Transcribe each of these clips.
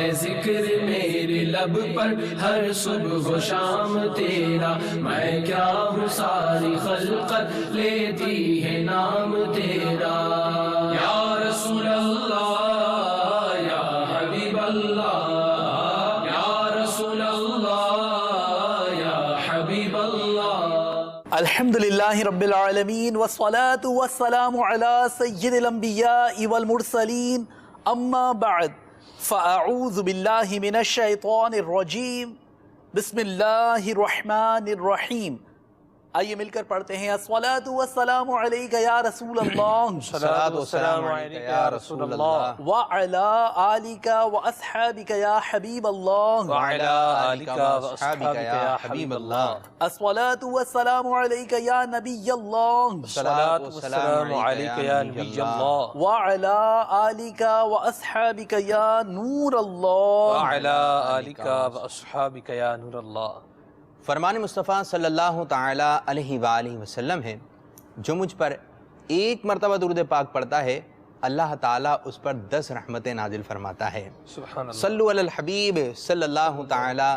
ہے ذکر میرے لب پر ہر صبح و شام تیرا، میں کیا ہوں ساری خلقت لیتی ہے نام تیرا۔ یا رسول اللہ یا حبیب اللہ، یا رسول اللہ یا حبیب اللہ۔ الحمدللہ رب العالمین والصلاة والسلام علی سید الانبیاء والمرسلین، اما بعد فاعوذ باللہ من الشیطان الرجیم، بسم اللہ الرحمن الرحیم۔ آئیے مل کر پڑھتے ہیں الصلاۃ والسلام علیک یا رسول اللہ، الصلاۃ والسلام علیک یا رسول اللہ، وعلی آلک واصحابک یا حبیب اللہ، وعلی آلک واصحابک یا حبیب اللہ، الصلاۃ والسلام علیک یا نبی اللہ، الصلاۃ والسلام علیک یا نبی اللہ، وعلی آلک واصحابک یا نور اللہ، وعلی آلک واصحابک یا نور اللہ۔ فرمان مصطفیٰ صلی اللہ تعالی علیہ وآلہ وسلم ہے، جو مجھ پر ایک مرتبہ درود پاک پڑھتا ہے اللہ تعالیٰ اس پر 10 رحمتیں نازل فرماتا ہے۔ سبحان اللہ۔ صلو علی الحبیب صلی اللہ تعالی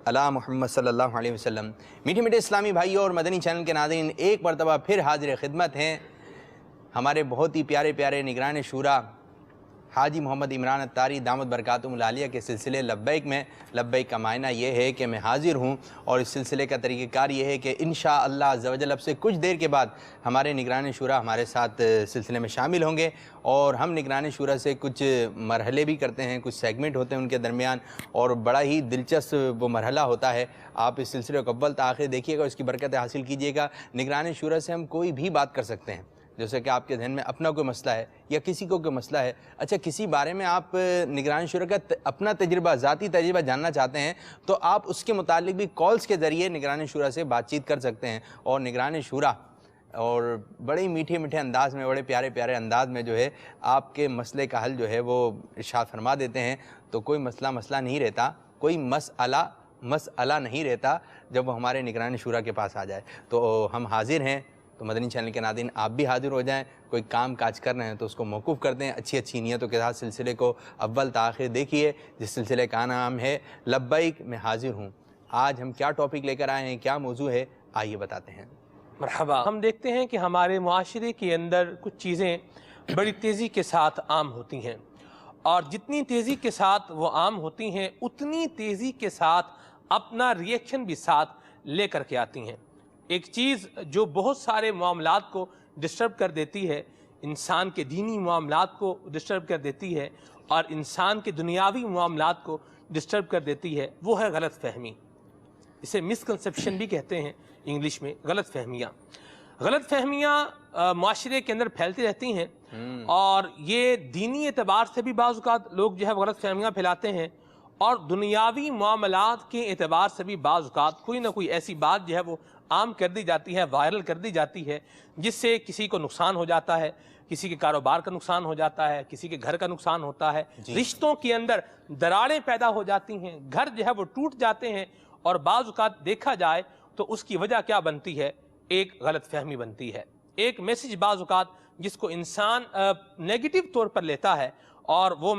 علی محمد صلی اللہ علیہ وسلم۔ میٹھے میٹھے اسلامی بھائیوں اور مدنی چینل کے ناظرین، ایک مرتبہ پھر حاضر خدمت ہیں ہمارے بہت ہی پیارے پیارے نگران شورا حاجی محمد عمران اتاری دامت برکاتہم العالیہ کے سلسلے لبیک میں۔ لبیک کا معنی یہ ہے کہ میں حاضر ہوں، اور اس سلسلے کا طریقہ کار یہ ہے کہ انشاءاللہ عز و جل اب سے کچھ دیر کے بعد ہمارے نگران شورا ہمارے ساتھ سلسلے میں شامل ہوں گے، اور ہم نگران شورا سے کچھ مرحلے بھی کرتے ہیں، کچھ سیگمنٹ ہوتے ہیں ان کے درمیان، اور بڑا ہی دلچسپ وہ مرحلہ ہوتا ہے۔ آپ اس سلسلے کو اول تا آخر دیکھیے گا، اس کی برکت حاصل کیجیے گا۔ نگران شورا سے ہم کوئی بھی بات کر سکتے ہیں، جیسے کہ آپ کے ذہن میں اپنا کوئی مسئلہ ہے یا کسی کو کوئی مسئلہ ہے، اچھا کسی بارے میں آپ نگران شورا کا اپنا تجربہ، ذاتی تجربہ جاننا چاہتے ہیں، تو آپ اس کے متعلق بھی کالز کے ذریعے نگران شورا سے بات چیت کر سکتے ہیں، اور نگران شورا اور بڑے ہی میٹھے میٹھے انداز میں، بڑے پیارے پیارے انداز میں جو ہے آپ کے مسئلے کا حل جو ہے وہ ارشاد فرما دیتے ہیں۔ تو کوئی مسئلہ نہیں رہتا، کوئی مسئلہ نہیں رہتا جب وہ ہمارے نگران شورا کے پاس آ جائے۔ تو ہم حاضر ہیں، تو مدنی چینل کے ناظرین آپ بھی حاضر ہو جائیں، کوئی کام کاج کر رہے ہیں تو اس کو موقوف کر دیں، اچھی اچھی نیتوں کے ساتھ سلسلے کو اول تا آخر دیکھیے، جس سلسلے کا نام ہے لبیک میں حاضر ہوں۔ آج ہم کیا ٹاپک لے کر آئے ہیں، کیا موضوع ہے، آئیے بتاتے ہیں۔ مرحبا۔ ہم دیکھتے ہیں کہ ہمارے معاشرے کے اندر کچھ چیزیں بڑی تیزی کے ساتھ عام ہوتی ہیں، اور جتنی تیزی کے ساتھ وہ عام ہوتی ہیں اتنی تیزی کے ساتھ اپنا ریئیکشن بھی ساتھ لے کر کے آتی ہیں۔ ایک چیز جو بہت سارے معاملات کو ڈسٹرب کر دیتی ہے، انسان کے دینی معاملات کو ڈسٹرب کر دیتی ہے، اور انسان کے دنیاوی معاملات کو ڈسٹرب کر دیتی ہے، وہ ہے غلط فہمی۔ اسے مسکنسیپشن بھی کہتے ہیں انگلش میں، غلط فہمیاں۔ غلط فہمیاں معاشرے کے اندر پھیلتی رہتی ہیں، اور یہ دینی اعتبار سے بھی بعض اوقات لوگ جو ہے غلط فہمیاں پھیلاتے ہیں، اور دنیاوی معاملات کے اعتبار سے بھی بعض اوقات کوئی نہ کوئی ایسی بات جو ہے وہ عام کر دی جاتی ہے، وائرل کر دی جاتی ہے، جس سے کسی کو نقصان ہو جاتا ہے، کسی کے کاروبار کا نقصان ہو جاتا ہے، کسی کے گھر کا نقصان ہوتا ہے، رشتوں کے اندر دراڑیں پیدا ہو جاتی ہیں، گھر جو ہے وہ ٹوٹ جاتے ہیں، اور بعض اوقات دیکھا جائے تو اس کی وجہ کیا بنتی ہے؟ ایک غلط فہمی بنتی ہے، ایک میسج بعض اوقات جس کو انسان نیگیٹو طور پر لیتا ہے، اور وہ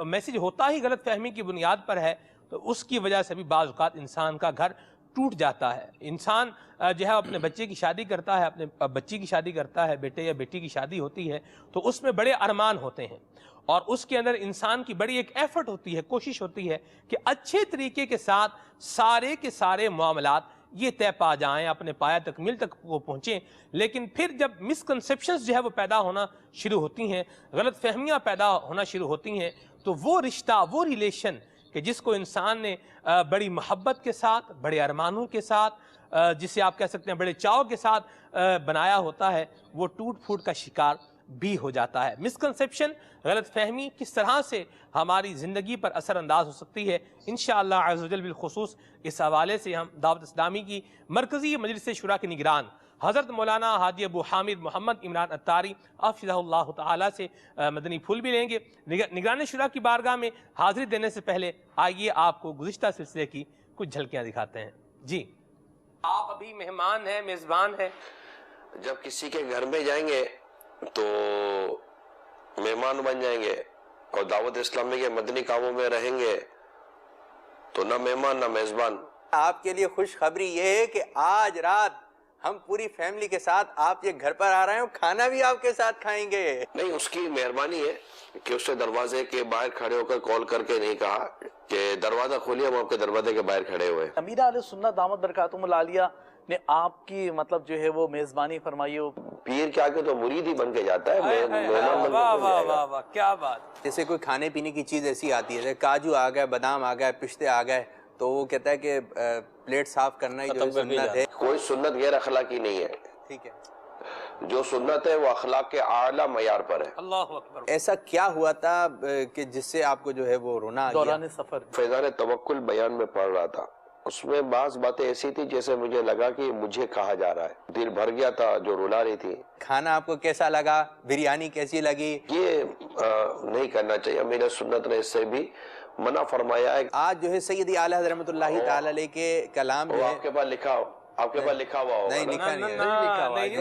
میسج ہوتا ہی غلط فہمی کی بنیاد پر ہے، تو اس کی وجہ سے بھی بعض اوقات انسان کا گھر ٹوٹ جاتا ہے۔ انسان جو ہے اپنے بچے کی شادی کرتا ہے، اپنے بچی کی شادی کرتا ہے، بیٹے یا بیٹی کی شادی ہوتی ہے، تو اس میں بڑے ارمان ہوتے ہیں، اور اس کے اندر انسان کی بڑی ایک ایفرٹ ہوتی ہے، کوشش ہوتی ہے کہ اچھے طریقے کے ساتھ سارے کے سارے معاملات یہ طے پا جائیں، اپنے پایہ تکمیل تک وہ پہنچیں۔ لیکن پھر جب مسکنسیپشنز جو ہے وہ پیدا ہونا شروع ہوتی ہیں، غلط فہمیاں پیدا ہونا شروع ہوتی ہیں، تو وہ رشتہ، وہ ریلیشن کہ جس کو انسان نے بڑی محبت کے ساتھ، بڑے ارمانوں کے ساتھ، جسے آپ کہہ سکتے ہیں بڑے چاؤ کے ساتھ بنایا ہوتا ہے، وہ ٹوٹ پھوٹ کا شکار بھی ہو جاتا ہے۔ مسکنسیپشن، غلط فہمی کس طرح سے ہماری زندگی پر اثر انداز ہو سکتی ہے، انشاءاللہ عز و جل بالخصوص اس حوالے سے ہم دعوت اسلامی کی مرکزی مجلس شورا کے نگران حضرت مولانا حاجی ابو حامد محمد عمران اتاری حفظہ اللہ تعالیٰ سے مدنی پھول بھی لیں گے۔ نگران شورا کی بارگاہ میں حاضری دینے سے پہلے آئیے آپ کو گزشتہ سلسلے کی کچھ جھلکیاں دکھاتے ہیں۔ جی، آپ ابھی مہمان ہیں، میزبان ہیں۔ جب کسی کے گھر میں جائیں گے تو مہمان بن جائیں گے، اور دعوت اسلامی کے مدنی کاموں میں رہیں گے تو نہ مہمان نہ میزبان. آپ کے لیے خوشخبری یہ ہے کہ آج رات ہم پوری فیملی کے ساتھ آپ یہ گھر پر آ رہے ہیں اور کھانا بھی آپ کے ساتھ کھائیں گے. نہیں، اس کی مہربانی ہے کہ اس نے دروازے کے باہر کھڑے ہو کر کال کر کے نہیں کہا کہ دروازہ کھولیے، ہم آپ کے دروازے کے باہر کھڑے ہوئے. امیر اہل سنت دامت برکاتہم العالیہ نے آپ کی مطلب جو ہے وہ میزبانی فرمائی ہو. پیر کے آگے تو مرید ہی بن کے جاتا ہے، مہمان بن کے واہ نہیں واہ جائے گا. واہ واہ، کیا بات. جیسے کوئی کھانے پینے کی چیز ایسی آتی ہے جیسے کاجو آ گئے، بادام آ گئے، پستے آ گئے، تو وہ کہتا ہے کہ پلیٹ صاف کرنا ہی جو سنت ہے. کوئی سنت غیر اخلاقی نہیں ہے. ٹھیک ہے، جو سنت ہے وہ اخلاق کے اعلیٰ معیار پر ہے. اللہ اکبر. ایسا کیا ہوا تھا کہ جس سے آپ کو جو ہے وہ رونا آ گیا؟ دوران سفر فیضان توکل بیان میں پڑھ رہا تھا، اس میں بعض باتیں ایسی تھی جیسے مجھے لگا کہ مجھے کہا جا رہا ہے. دل بھر گیا تھا جو رلا رہی تھی. کھانا آپ کو کیسا لگا؟ بریانی کیسی لگی؟ یہ نہیں کرنا چاہیے. امیر سنت نے اس سے بھی منع فرمایا ہے. آج جو ہے سیدی اعلیٰ حضرت رحمۃ اللہ تعالی علیہ کے کلام جو وہ ہے آپ کے پاس لکھا ہوا ہوگا. نہیں لکھا نہیں ہے.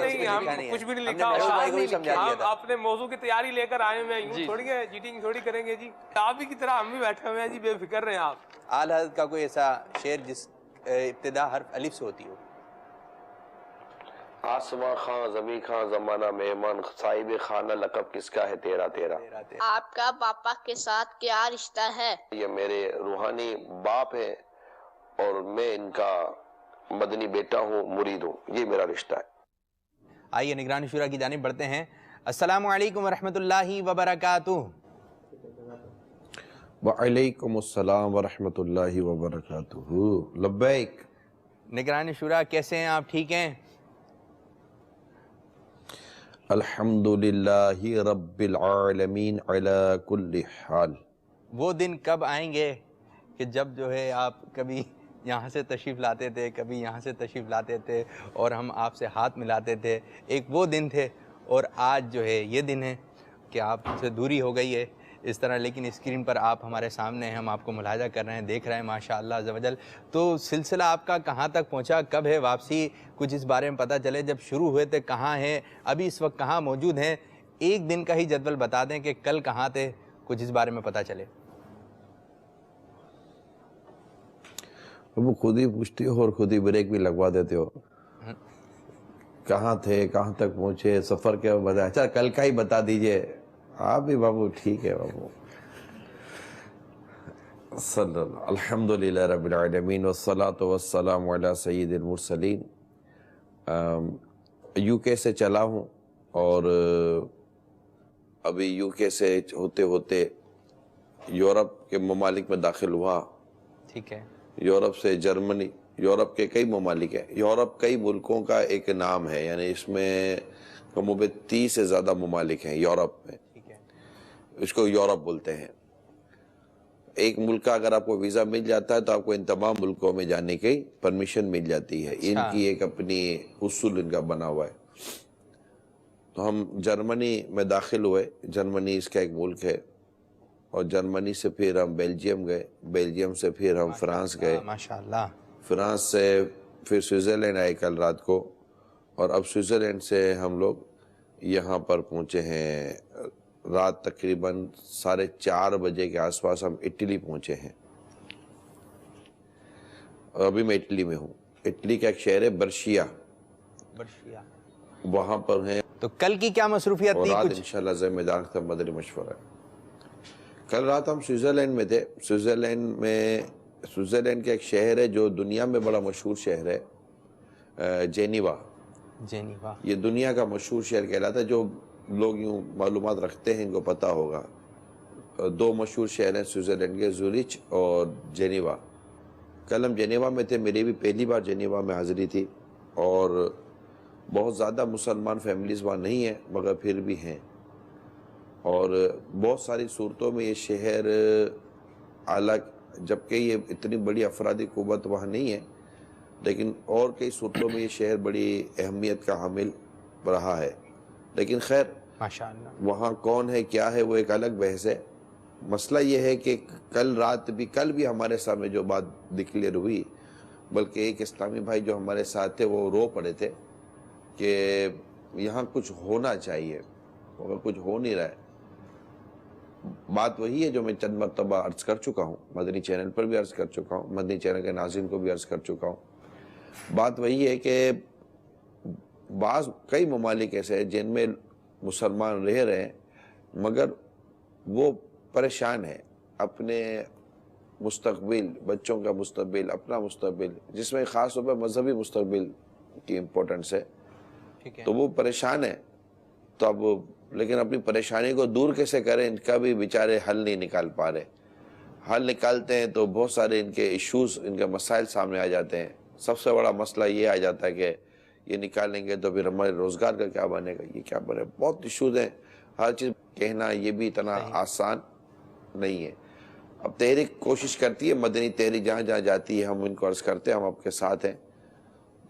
نہیں، ہم کچھ بھی نہیں لکھا. ہم نے محبوب بھائی کو ہی سمجھا دیا ہم تھا. اپنے موضوع کی تیاری لے کر آئے ہوئے ہیں، یوں تھوڑی ہے چیٹنگ تھوڑی کریں گے جی. آپ ہی کی طرح ہم بھی بیٹھے ہوئے ہیں جی، بے فکر رہیں آپ. اعلیٰ حضرت کا کوئی ایسا شعر جس ابتدا حرف الف سے ہوتی ہو؟ آسماں خاں زمیں خاں زمانہ مہمان، صاحب خانہ لقب کس کا ہے تیرا تیرا. آپ کا پاپا کے ساتھ کیا رشتہ ہے؟ یہ میرے روحانی باپ ہیں اور میں ان کا مدنی بیٹا ہوں، مرید ہوں. یہ میرا رشتہ ہے. آئیے نگران شورا کی جانب بڑھتے ہیں. السلام علیکم ورحمۃ اللہ وبرکاتہ. وعلیکم السلام ورحمۃ اللہ وبرکاتہ. لبیک. نگران شورا کیسے ہیں آپ؟ ٹھیک ہیں؟ الحمد للہ رب العالمین علی کل حال. وہ دن کب آئیں گے کہ جب جو ہے آپ کبھی یہاں سے تشریف لاتے تھے، کبھی یہاں سے تشریف لاتے تھے اور ہم آپ سے ہاتھ ملاتے تھے. ایک وہ دن تھے اور آج جو ہے یہ دن ہے کہ آپ سے دوری ہو گئی ہے اس طرح، لیکن اسکرین پر آپ ہمارے سامنے ہیں، ہم آپ کو ملاحظہ کر رہے ہیں، دیکھ رہے ہیں ماشاءاللہ عز و جل. تو سلسلہ آپ کا کہاں تک پہنچا؟ کب ہے واپسی؟ کچھ اس بارے میں پتہ چلے. جب شروع ہوئے تھے کہاں ہیں؟ ابھی اس وقت کہاں موجود ہیں؟ ایک دن کا ہی جدول بتا دیں کہ کل کہاں تھے، کچھ اس بارے میں پتہ چلے. وہ خود ہی پوچھتے ہو اور خود ہی بریک بھی لگوا دیتے ہو. کہاں تھے، کہاں تک پہنچے، سفر کیا بتایا؟ اچھا کل کا ہی بتا دیجئے. آپ بھی بابو ٹھیک ہے بابو. صلی اللہ الحمدللہ رب العالمین والصلاة والسلام علی سید المرسلین. یو کے سے چلا ہوں اور ابھی یو کے سے ہوتے ہوتے یورپ کے ممالک میں داخل ہوا. ٹھیک ہے. یورپ سے جرمنی، یورپ کے کئی ممالک ہیں. یورپ کئی ملکوں کا ایک نام ہے، یعنی اس میں کم و بیش 30 سے زیادہ ممالک ہیں یورپ میں. اس کو یورپ بولتے ہیں. ایک ملک کا اگر آپ کو ویزا مل جاتا ہے تو آپ کو ان تمام ملکوں میں جانے کی پرمیشن مل جاتی ہے. ان کی ایک اپنی اصول ان کا بنا ہوا ہے. تو ہم جرمنی میں داخل ہوئے. جرمنی اس کا ایک ملک ہے اور جرمنی سے پھر ہم بیلجیم گئے. بیلجیم سے پھر ہم فرانس گئے. ماشاءاللہ. فرانس سے پھر سوئٹزرلینڈ آئے کل رات کو اور اب سوئٹزرلینڈ سے ہم لوگ یہاں پر پہنچے ہیں. رات تقریباً 4:30 بجے کے آس پاس ہم اٹلی پہنچے ہیں. ابھی میں اٹلی میں ہوں. اٹلی کا ایک شہر ہے برشیا، وہاں پر ہیں. تو کل کی کیا مصروفیت اور تھی؟ رات کچھ انشاءاللہ ذمہ دار کا مدنی مشورہ ہے. کل رات ہم سوئٹزرلینڈ میں تھے. سوئٹزرلینڈ کا ایک شہر ہے جو دنیا میں بڑا مشہور شہر ہے، جینیوا. یہ دنیا کا مشہور شہر کہلاتا ہے. جو لوگ یوں معلومات رکھتے ہیں ان کو پتہ ہوگا. 2 مشہور شہر ہیں سوئٹزرلینڈ کے، زورچ اور جینیوا. کل ہم جینیوا میں تھے. میری بھی پہلی بار جینیوا میں حاضری تھی اور بہت زیادہ مسلمان فیملیز وہاں نہیں ہیں مگر پھر بھی ہیں. اور بہت ساری صورتوں میں یہ شہر الگ، جبکہ یہ اتنی بڑی افرادی قوت وہاں نہیں ہے، لیکن اور کئی صورتوں میں یہ شہر بڑی اہمیت کا حامل رہا ہے. لیکن خیر ماشاءاللہ وہاں کون ہے کیا ہے وہ ایک الگ بحث ہے. مسئلہ یہ ہے کہ کل بھی ہمارے سامنے جو بات ڈکلیئر ہوئی، بلکہ ایک اسلامی بھائی جو ہمارے ساتھ تھے وہ رو پڑے تھے کہ یہاں کچھ ہونا چاہیے مگر کچھ ہو نہیں رہا ہے. بات وہی ہے جو میں چند مرتبہ عرض کر چکا ہوں، مدنی چینل پر بھی عرض کر چکا ہوں، مدنی چینل کے ناظرین کو بھی عرض کر چکا ہوں۔ بات وہی ہے کہ کئی ممالک ایسے ہیں جن میں مسلمان رہ رہے ہیں مگر وہ پریشان ہیں اپنے مستقبل، بچوں کا مستقبل، اپنا مستقبل، جس میں خاص طور پر مذہبی مستقبل کی امپورٹنس ہے، تو وہ پریشان ہیں۔ تو اب لیکن اپنی پریشانی کو دور کیسے کریں، ان کا بھی بیچارے حل نہیں نکال پا رہے۔ حل نکالتے ہیں تو بہت سارے ان کے ایشوز، ان کے مسائل سامنے آ جاتے ہیں۔ سب سے بڑا مسئلہ یہ آ جاتا ہے کہ یہ نکالیں گے تو پھر ہمارے روزگار کا کیا بنے گا، یہ کیا بنے، بہت ایشوز ہیں۔ ہر چیز کہنا یہ بھی اتنا آسان نہیں ہے۔ اب تحریک کوشش کرتی ہے، مدنی تحریک جہاں جہاں جاتی ہے ہم ان کو عرض کرتے ہیں ہم آپ کے ساتھ ہیں،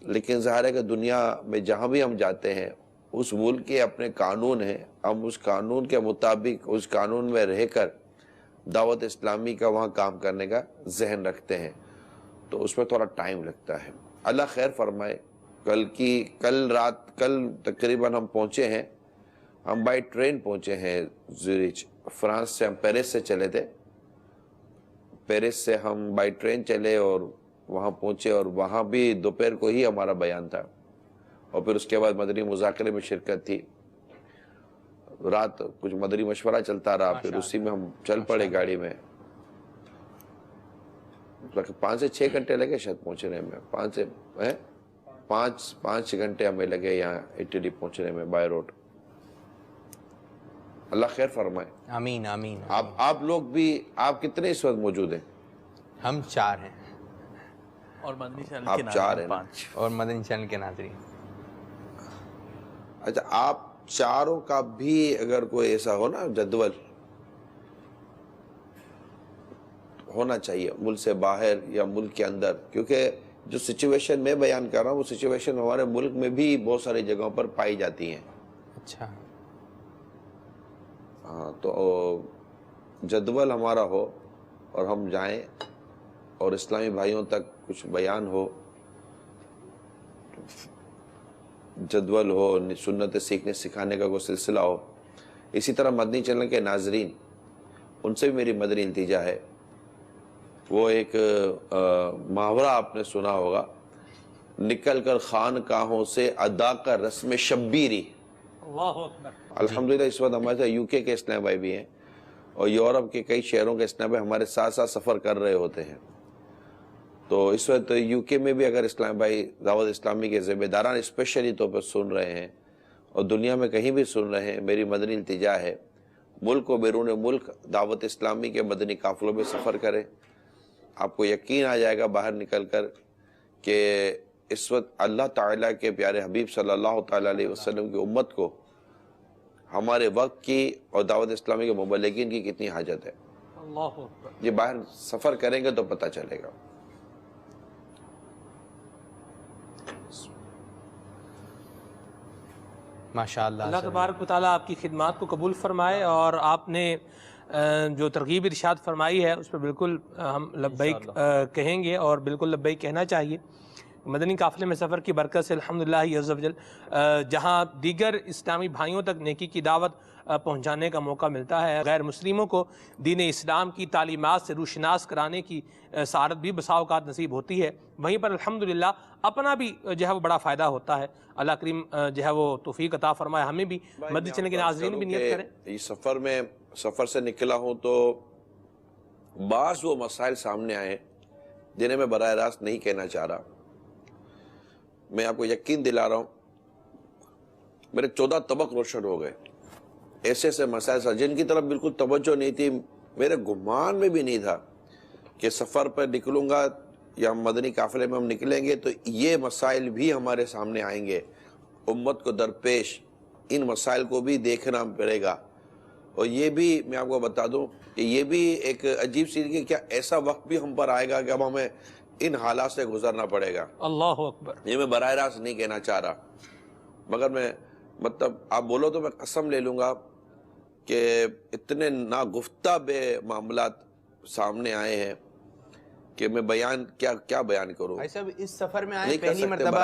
لیکن ظاہر ہے کہ دنیا میں جہاں بھی ہم جاتے ہیں اس ملک کے اپنے قانون ہیں، ہم اس قانون کے مطابق اس قانون میں رہ کر دعوت اسلامی کا وہاں کام کرنے کا ذہن رکھتے ہیں، تو اس میں تھوڑا ٹائم لگتا ہے۔ اللہ خیر فرمائے۔ کل تقریباً ہم پہنچے ہیں، ہم بائی ٹرین پہنچے ہیں زیورچ، فرانس سے، ہم پیرس سے چلے تھے، پیرس سے ہم بائی ٹرین چلے اور وہاں پہنچے، اور وہاں بھی دوپہر کو ہی ہمارا بیان تھا، اور پھر اس کے بعد مدنی مذاکرے میں شرکت تھی، رات کچھ مدنی مشورہ چلتا رہا، پھر اسی میں ہم چل پڑے گاڑی میں۔ 5 سے 6 گھنٹے لگے شاید پہنچنے میں، 5 گھنٹے ہمیں لگے یہاں اٹلی پہنچنے میں بائی روڈ۔ اللہ خیر فرمائے۔ آمین آمین۔ آپ لوگ بھی، آپ کتنے اس وقت موجود ہیں؟ ہم 4 ہیں، اور مدنی چینل آپ کے 4 ہیں ناظرین نا؟ 5۔ اور مدنی چینل کے ناظرین۔ اچھا، آپ چاروں کا بھی اگر کوئی ایسا ہو نا جدول ہونا چاہیے، ملک سے باہر یا ملک کے اندر، کیونکہ جو سچویشن میں بیان کر رہا ہوں وہ سچویشن ہمارے ملک میں بھی بہت ساری جگہوں پر پائی جاتی ہیں۔ اچھا، ہاں، تو جدول ہمارا ہو اور ہم جائیں اور اسلامی بھائیوں تک کچھ بیان ہو، جدول ہو، سنت سیکھنے سکھانے کا کوئی سلسلہ ہو۔ اسی طرح مدنی چینل کے ناظرین، ان سے بھی میری مدنی التجا ہے، وہ ایک محاورہ آپ نے سنا ہوگا، نکل کر خانقاہوں سے ادا کر رسم شبیری۔ اللہ اکبر۔ الحمدللہ اس وقت ہمارے ساتھ UK کے اسلام بھائی بھی ہیں، اور یورپ کے کئی شہروں کے اسلام بھائی ہمارے ساتھ ساتھ سفر کر رہے ہوتے ہیں۔ تو اس وقت UK میں بھی اگر اسلام بھائی دعوت اسلامی کے ذمہ داران اسپیشلی طور پر سن رہے ہیں، اور دنیا میں کہیں بھی سن رہے ہیں، میری مدنی التجا ہے ملک و بیرون ملک دعوت اسلامی کے مدنی قافلوں میں سفر کریں۔ آپ کو یقین آ جائے گا باہر نکل کر کہ اس وقت اللہ تعالیٰ کے پیارے حبیب صلی اللہ تعالیٰ علیہ وسلم کی امت کو ہمارے وقت کی اور دعوت اسلامی کے مبلغین کی کتنی حاجت ہے۔ اللہ اکبر۔ یہ باہر سفر کریں گے تو پتہ چلے گا۔ ماشاءاللہ۔ اللہ تبارک و تعالیٰ آپ کی خدمات کو قبول فرمائے، اور آپ نے جو ترغیب ارشاد فرمائی ہے اس پہ بالکل ہم لبیک کہیں گے، اور بالکل لبیک کہنا چاہیے۔ مدنی قافلے میں سفر کی برکت سے الحمدللہ عز و جل جہاں دیگر اسلامی بھائیوں تک نیکی کی دعوت پہنچانے کا موقع ملتا ہے، غیر مسلموں کو دین اسلام کی تعلیمات سے روشناس کرانے کی سعادت بھی بسا اوقات نصیب ہوتی ہے، وہیں پر الحمدللہ اپنا بھی جو ہے وہ بڑا فائدہ ہوتا ہے۔ اللہ کریم جو ہے وہ توفیق عطا فرمائے، ہمیں بھی مدنی چینل کے ناظرین بھی نیت کریں۔ اس سفر سے نکلا ہوں تو بعض وہ مسائل سامنے آئے جنہیں میں براہ راست نہیں کہنا چاہ رہا۔ میں آپ کو یقین دلا رہا ہوں، میرے 14 طبق روشن ہو گئے۔ ایسے ایسے مسائل جن کی طرف بالکل توجہ نہیں تھی، میرے گمان میں بھی نہیں تھا کہ سفر پر نکلوں گا یا مدنی قافلے میں ہم نکلیں گے تو یہ مسائل بھی ہمارے سامنے آئیں گے، امت کو درپیش ان مسائل کو بھی دیکھنا پڑے گا۔ اور یہ بھی میں آپ کو بتا دوں کہ یہ بھی ایک عجیب سی کہ کیا ایسا وقت بھی ہم پر آئے گا کہ اب ہمیں ان حالات سے گزرنا پڑے گا۔ اللہ اکبر۔ یہ میں براہ راست نہیں کہنا چاہ رہا، مگر میں آپ بولو تو میں قسم لے لوں گا کہ اتنے ناگفتہ بے معاملات سامنے آئے ہیں کہ میں کیا بیان کروں۔ بھائی صاحب، اس سفر میں آئے پہلی مرتبہ،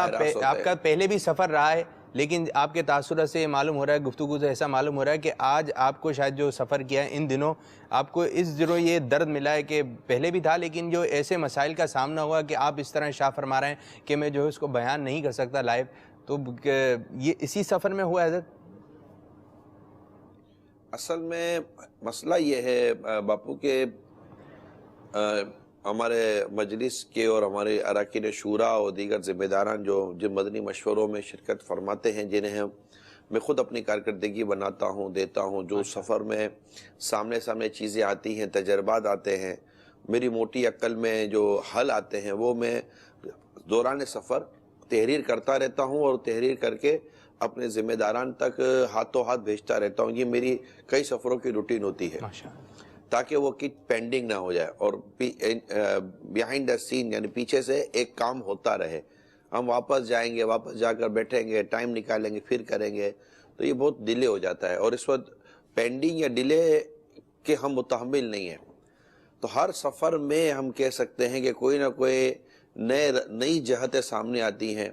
آپ کا پہلے بھی سفر رہا ہے لیکن آپ کے تاثرات سے معلوم ہو رہا ہے، گفتگو سے ایسا معلوم ہو رہا ہے کہ آج آپ کو شاید جو سفر کیا ہے ان دنوں آپ کو اس ضرور یہ درد ملا ہے کہ پہلے بھی تھا، لیکن جو ایسے مسائل کا سامنا ہوا کہ آپ اس طرح شاہ فرما رہے ہیں کہ میں جو ہے اس کو بیان نہیں کر سکتا لائیو، تو یہ اسی سفر میں ہوا حضرت؟ اصل میں مسئلہ یہ ہے باپو کہ ہمارے مجلس کے اور ہمارے اراکین شورا اور دیگر ذمہ داران جو جن مدنی مشوروں میں شرکت فرماتے ہیں، جنہیں میں خود اپنی کارکردگی بناتا ہوں، دیتا ہوں، جو سفر میں سامنے چیزیں آتی ہیں، تجربات آتے ہیں، میری موٹی عقل میں جو حل آتے ہیں، وہ میں دوران سفر تحریر کرتا رہتا ہوں اور تحریر کر کے اپنے ذمہ داران تک ہاتھوں ہاتھ بھیجتا رہتا ہوں۔ یہ میری کئی سفروں کی روٹین ہوتی ہے تاکہ وہ کچھ پینڈنگ نہ ہو جائے اور بیہائنڈ دا سین یعنی پیچھے سے ایک کام ہوتا رہے۔ ہم واپس جائیں گے، واپس جا کر بیٹھیں گے، ٹائم نکالیں گے، پھر کریں گے، تو یہ بہت ڈیلے ہو جاتا ہے، اور اس وقت پینڈنگ یا ڈیلے کے ہم متحمل نہیں ہیں۔ تو ہر سفر میں ہم کہہ سکتے ہیں کہ کوئی نہ کوئی نئی جہتیں سامنے آتی ہیں،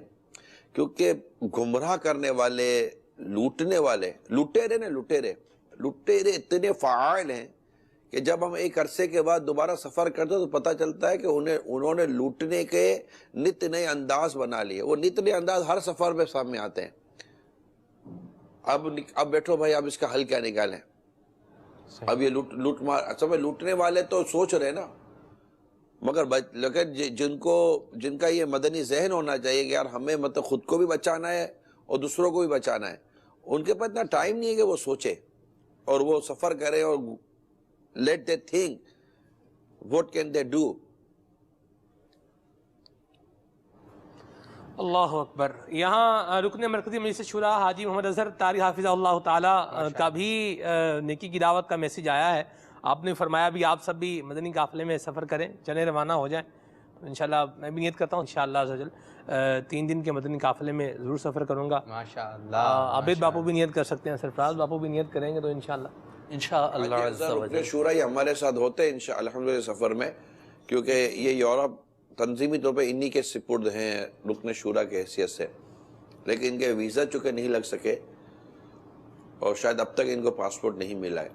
کیونکہ گمراہ کرنے والے، لوٹنے والے، لٹیرے اتنے فعال ہیں کہ جب ہم ایک عرصے کے بعد دوبارہ سفر کرتے ہیں تو پتہ چلتا ہے کہ انہوں نے لوٹنے کے نت نئے انداز بنا لیے۔ وہ نت نئے انداز ہر سفر میں سامنے آتے ہیں۔ اب بیٹھو بھائی، اب اس کا حل کیا نکالیں؟ اب یہ لوٹنے والے تو سوچ رہے نا، مگر جن کا یہ مدنی ذہن ہونا چاہیے کہ یار ہمیں مطلب خود کو بھی بچانا ہے اور دوسروں کو بھی بچانا ہے، ان کے پاس اتنا ٹائم نہیں ہے کہ وہ سوچے اور وہ سفر کرے اور let they think what can they do۔ اللہ اکبر۔ یہاں رکن مرکزی مجلس شورا حاجی محمد اظہر طاری حافظہ اللہ تعالیٰ کا بھی نیکی کی دعوت کا میسیج آیا ہے۔ آپ نے فرمایا بھی آپ سب بھی مدنی قافلے میں سفر کریں، چلیں روانہ ہو جائیں۔ انشاءاللہ میں بھی نیت کرتا ہوں انشاءاللہ عزوجل 3 دن کے مدنی قافلے میں ضرور سفر کروں گا۔ ماشاءاللہ۔ عابد باپو بھی نیت کر سکتے ہیں، سرفراز باپو بھی نیت کریں گے تو انشاءاللہ رکن شورا یہ ہمارے ساتھ ہوتے ہیں انشاءاللہ الحمدللہ سفر میں، کیونکہ یہ یورپ تنظیمی طور پہ انہی کے سپرد ہیں رکن شورا کے حیثیت سے، لیکن ان کے ویزا چونکہ نہیں لگ سکے اور شاید اب تک ان کو پاسپورٹ نہیں ملا ہے،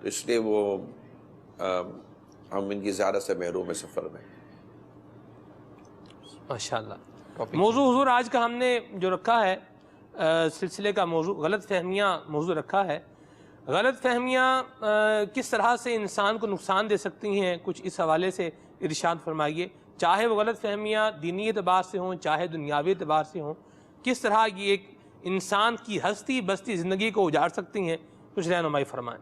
تو اس لیے وہ ہم ان کی زیارت سے محروم ہیں سفر میں۔ ماشاءاللہ۔ موضوع حضور آج کا ہم نے جو رکھا ہے سلسلے کا موضوع غلط فہمیاں موضوع رکھا ہے۔ غلط فہمیاں کس طرح سے انسان کو نقصان دے سکتی ہیں، کچھ اس حوالے سے ارشاد فرمائیے، چاہے وہ غلط فہمیاں دینی اعتبار سے ہوں چاہے دنیاوی اعتبار سے ہوں، کس طرح یہ ایک انسان کی ہستی بستی زندگی کو اجاڑ سکتی ہیں، کچھ رہنمائی فرمائیں۔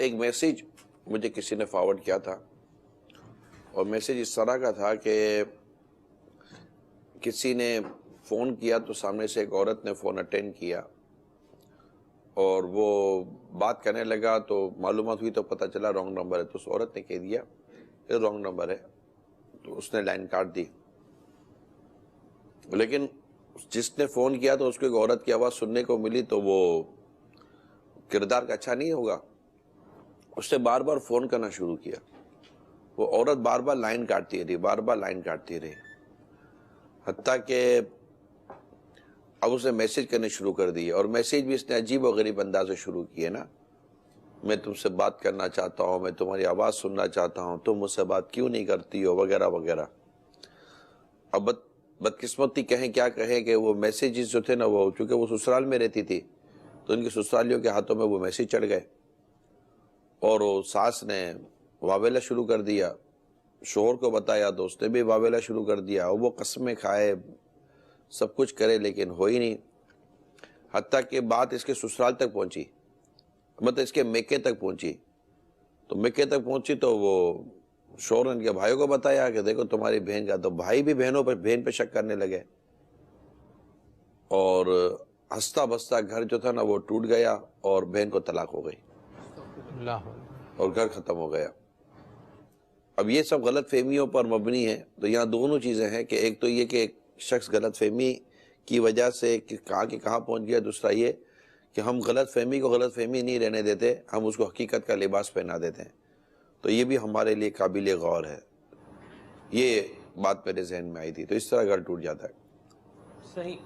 ایک میسیج مجھے کسی نے فارورڈ کیا تھا، اور میسیج اس طرح کا تھا کہ کسی نے فون کیا تو سامنے سے ایک عورت نے فون اٹینڈ کیا اور وہ بات کرنے لگا تو معلومات ہوئی تو پتہ چلا رانگ نمبر ہے، تو اس عورت نے کہہ دیا یہ رانگ نمبر ہے، تو اس نے لائن کاٹ دی۔ لیکن جس نے فون کیا تو اس کو ایک عورت کی آواز سننے کو ملی، تو وہ کردار کا اچھا نہیں ہوگا، اس نے بار بار فون کرنا شروع کیا۔ وہ عورت بار بار لائن کاٹتی رہی، حتیٰ کہ اب اس نے میسیج کرنے شروع کر دی، اور میسیج بھی اس نے عجیب و غریب انداز سے شروع کیے نا، میں تم سے بات کرنا چاہتا ہوں، میں تمہاری آواز سننا چاہتا ہوں، تم مجھ سے بات کیوں نہیں کرتی ہو، وغیرہ وغیرہ۔ اب بدقسمتی کہیں کیا کہیں کہ وہ میسیجز جو تھے نا، وہ چونکہ وہ سسرال میں رہتی تھی تو ان کے سسرالیوں کے ہاتھوں میں وہ میسیج چڑھ گئے، اور وہ ساس نے واویلا شروع کر دیا، شوہر کو بتایا تو اس نے بھی واویلا شروع کر دیا، اور وہ قسمیں کھائے سب کچھ کرے لیکن ہو ہی نہیں، حتیٰ کہ بات اس کے سسرال تک پہنچی، مطلب اس کے میکے تک پہنچی، تو میکے تک پہنچی تو وہ شوہر نے ان کے بھائیوں کو بتایا کہ دیکھو تمہاری بہن کا، تو بھائی بھی بہن پہ شک کرنے لگے، اور ہنستا بستا گھر جو تھا نا وہ ٹوٹ گیا اور بہن کو طلاق ہو گئی اور گھر ختم ہو گیا۔ اب یہ سب غلط فہمیوں پر مبنی ہے، تو یہاں دونوں چیزیں ہیں کہ ایک تو یہ کہ ایک شخص غلط فہمی کی وجہ سے کہاں پہنچ گیا، دوسرا یہ کہ ہم غلط فہمی کو غلط فہمی نہیں رہنے دیتے، ہم اس کو حقیقت کا لباس پہنا دیتے ہیں، تو یہ بھی ہمارے لیے قابل غور ہے۔ یہ بات میرے ذہن میں آئی تھی، تو اس طرح گھر ٹوٹ جاتا ہے۔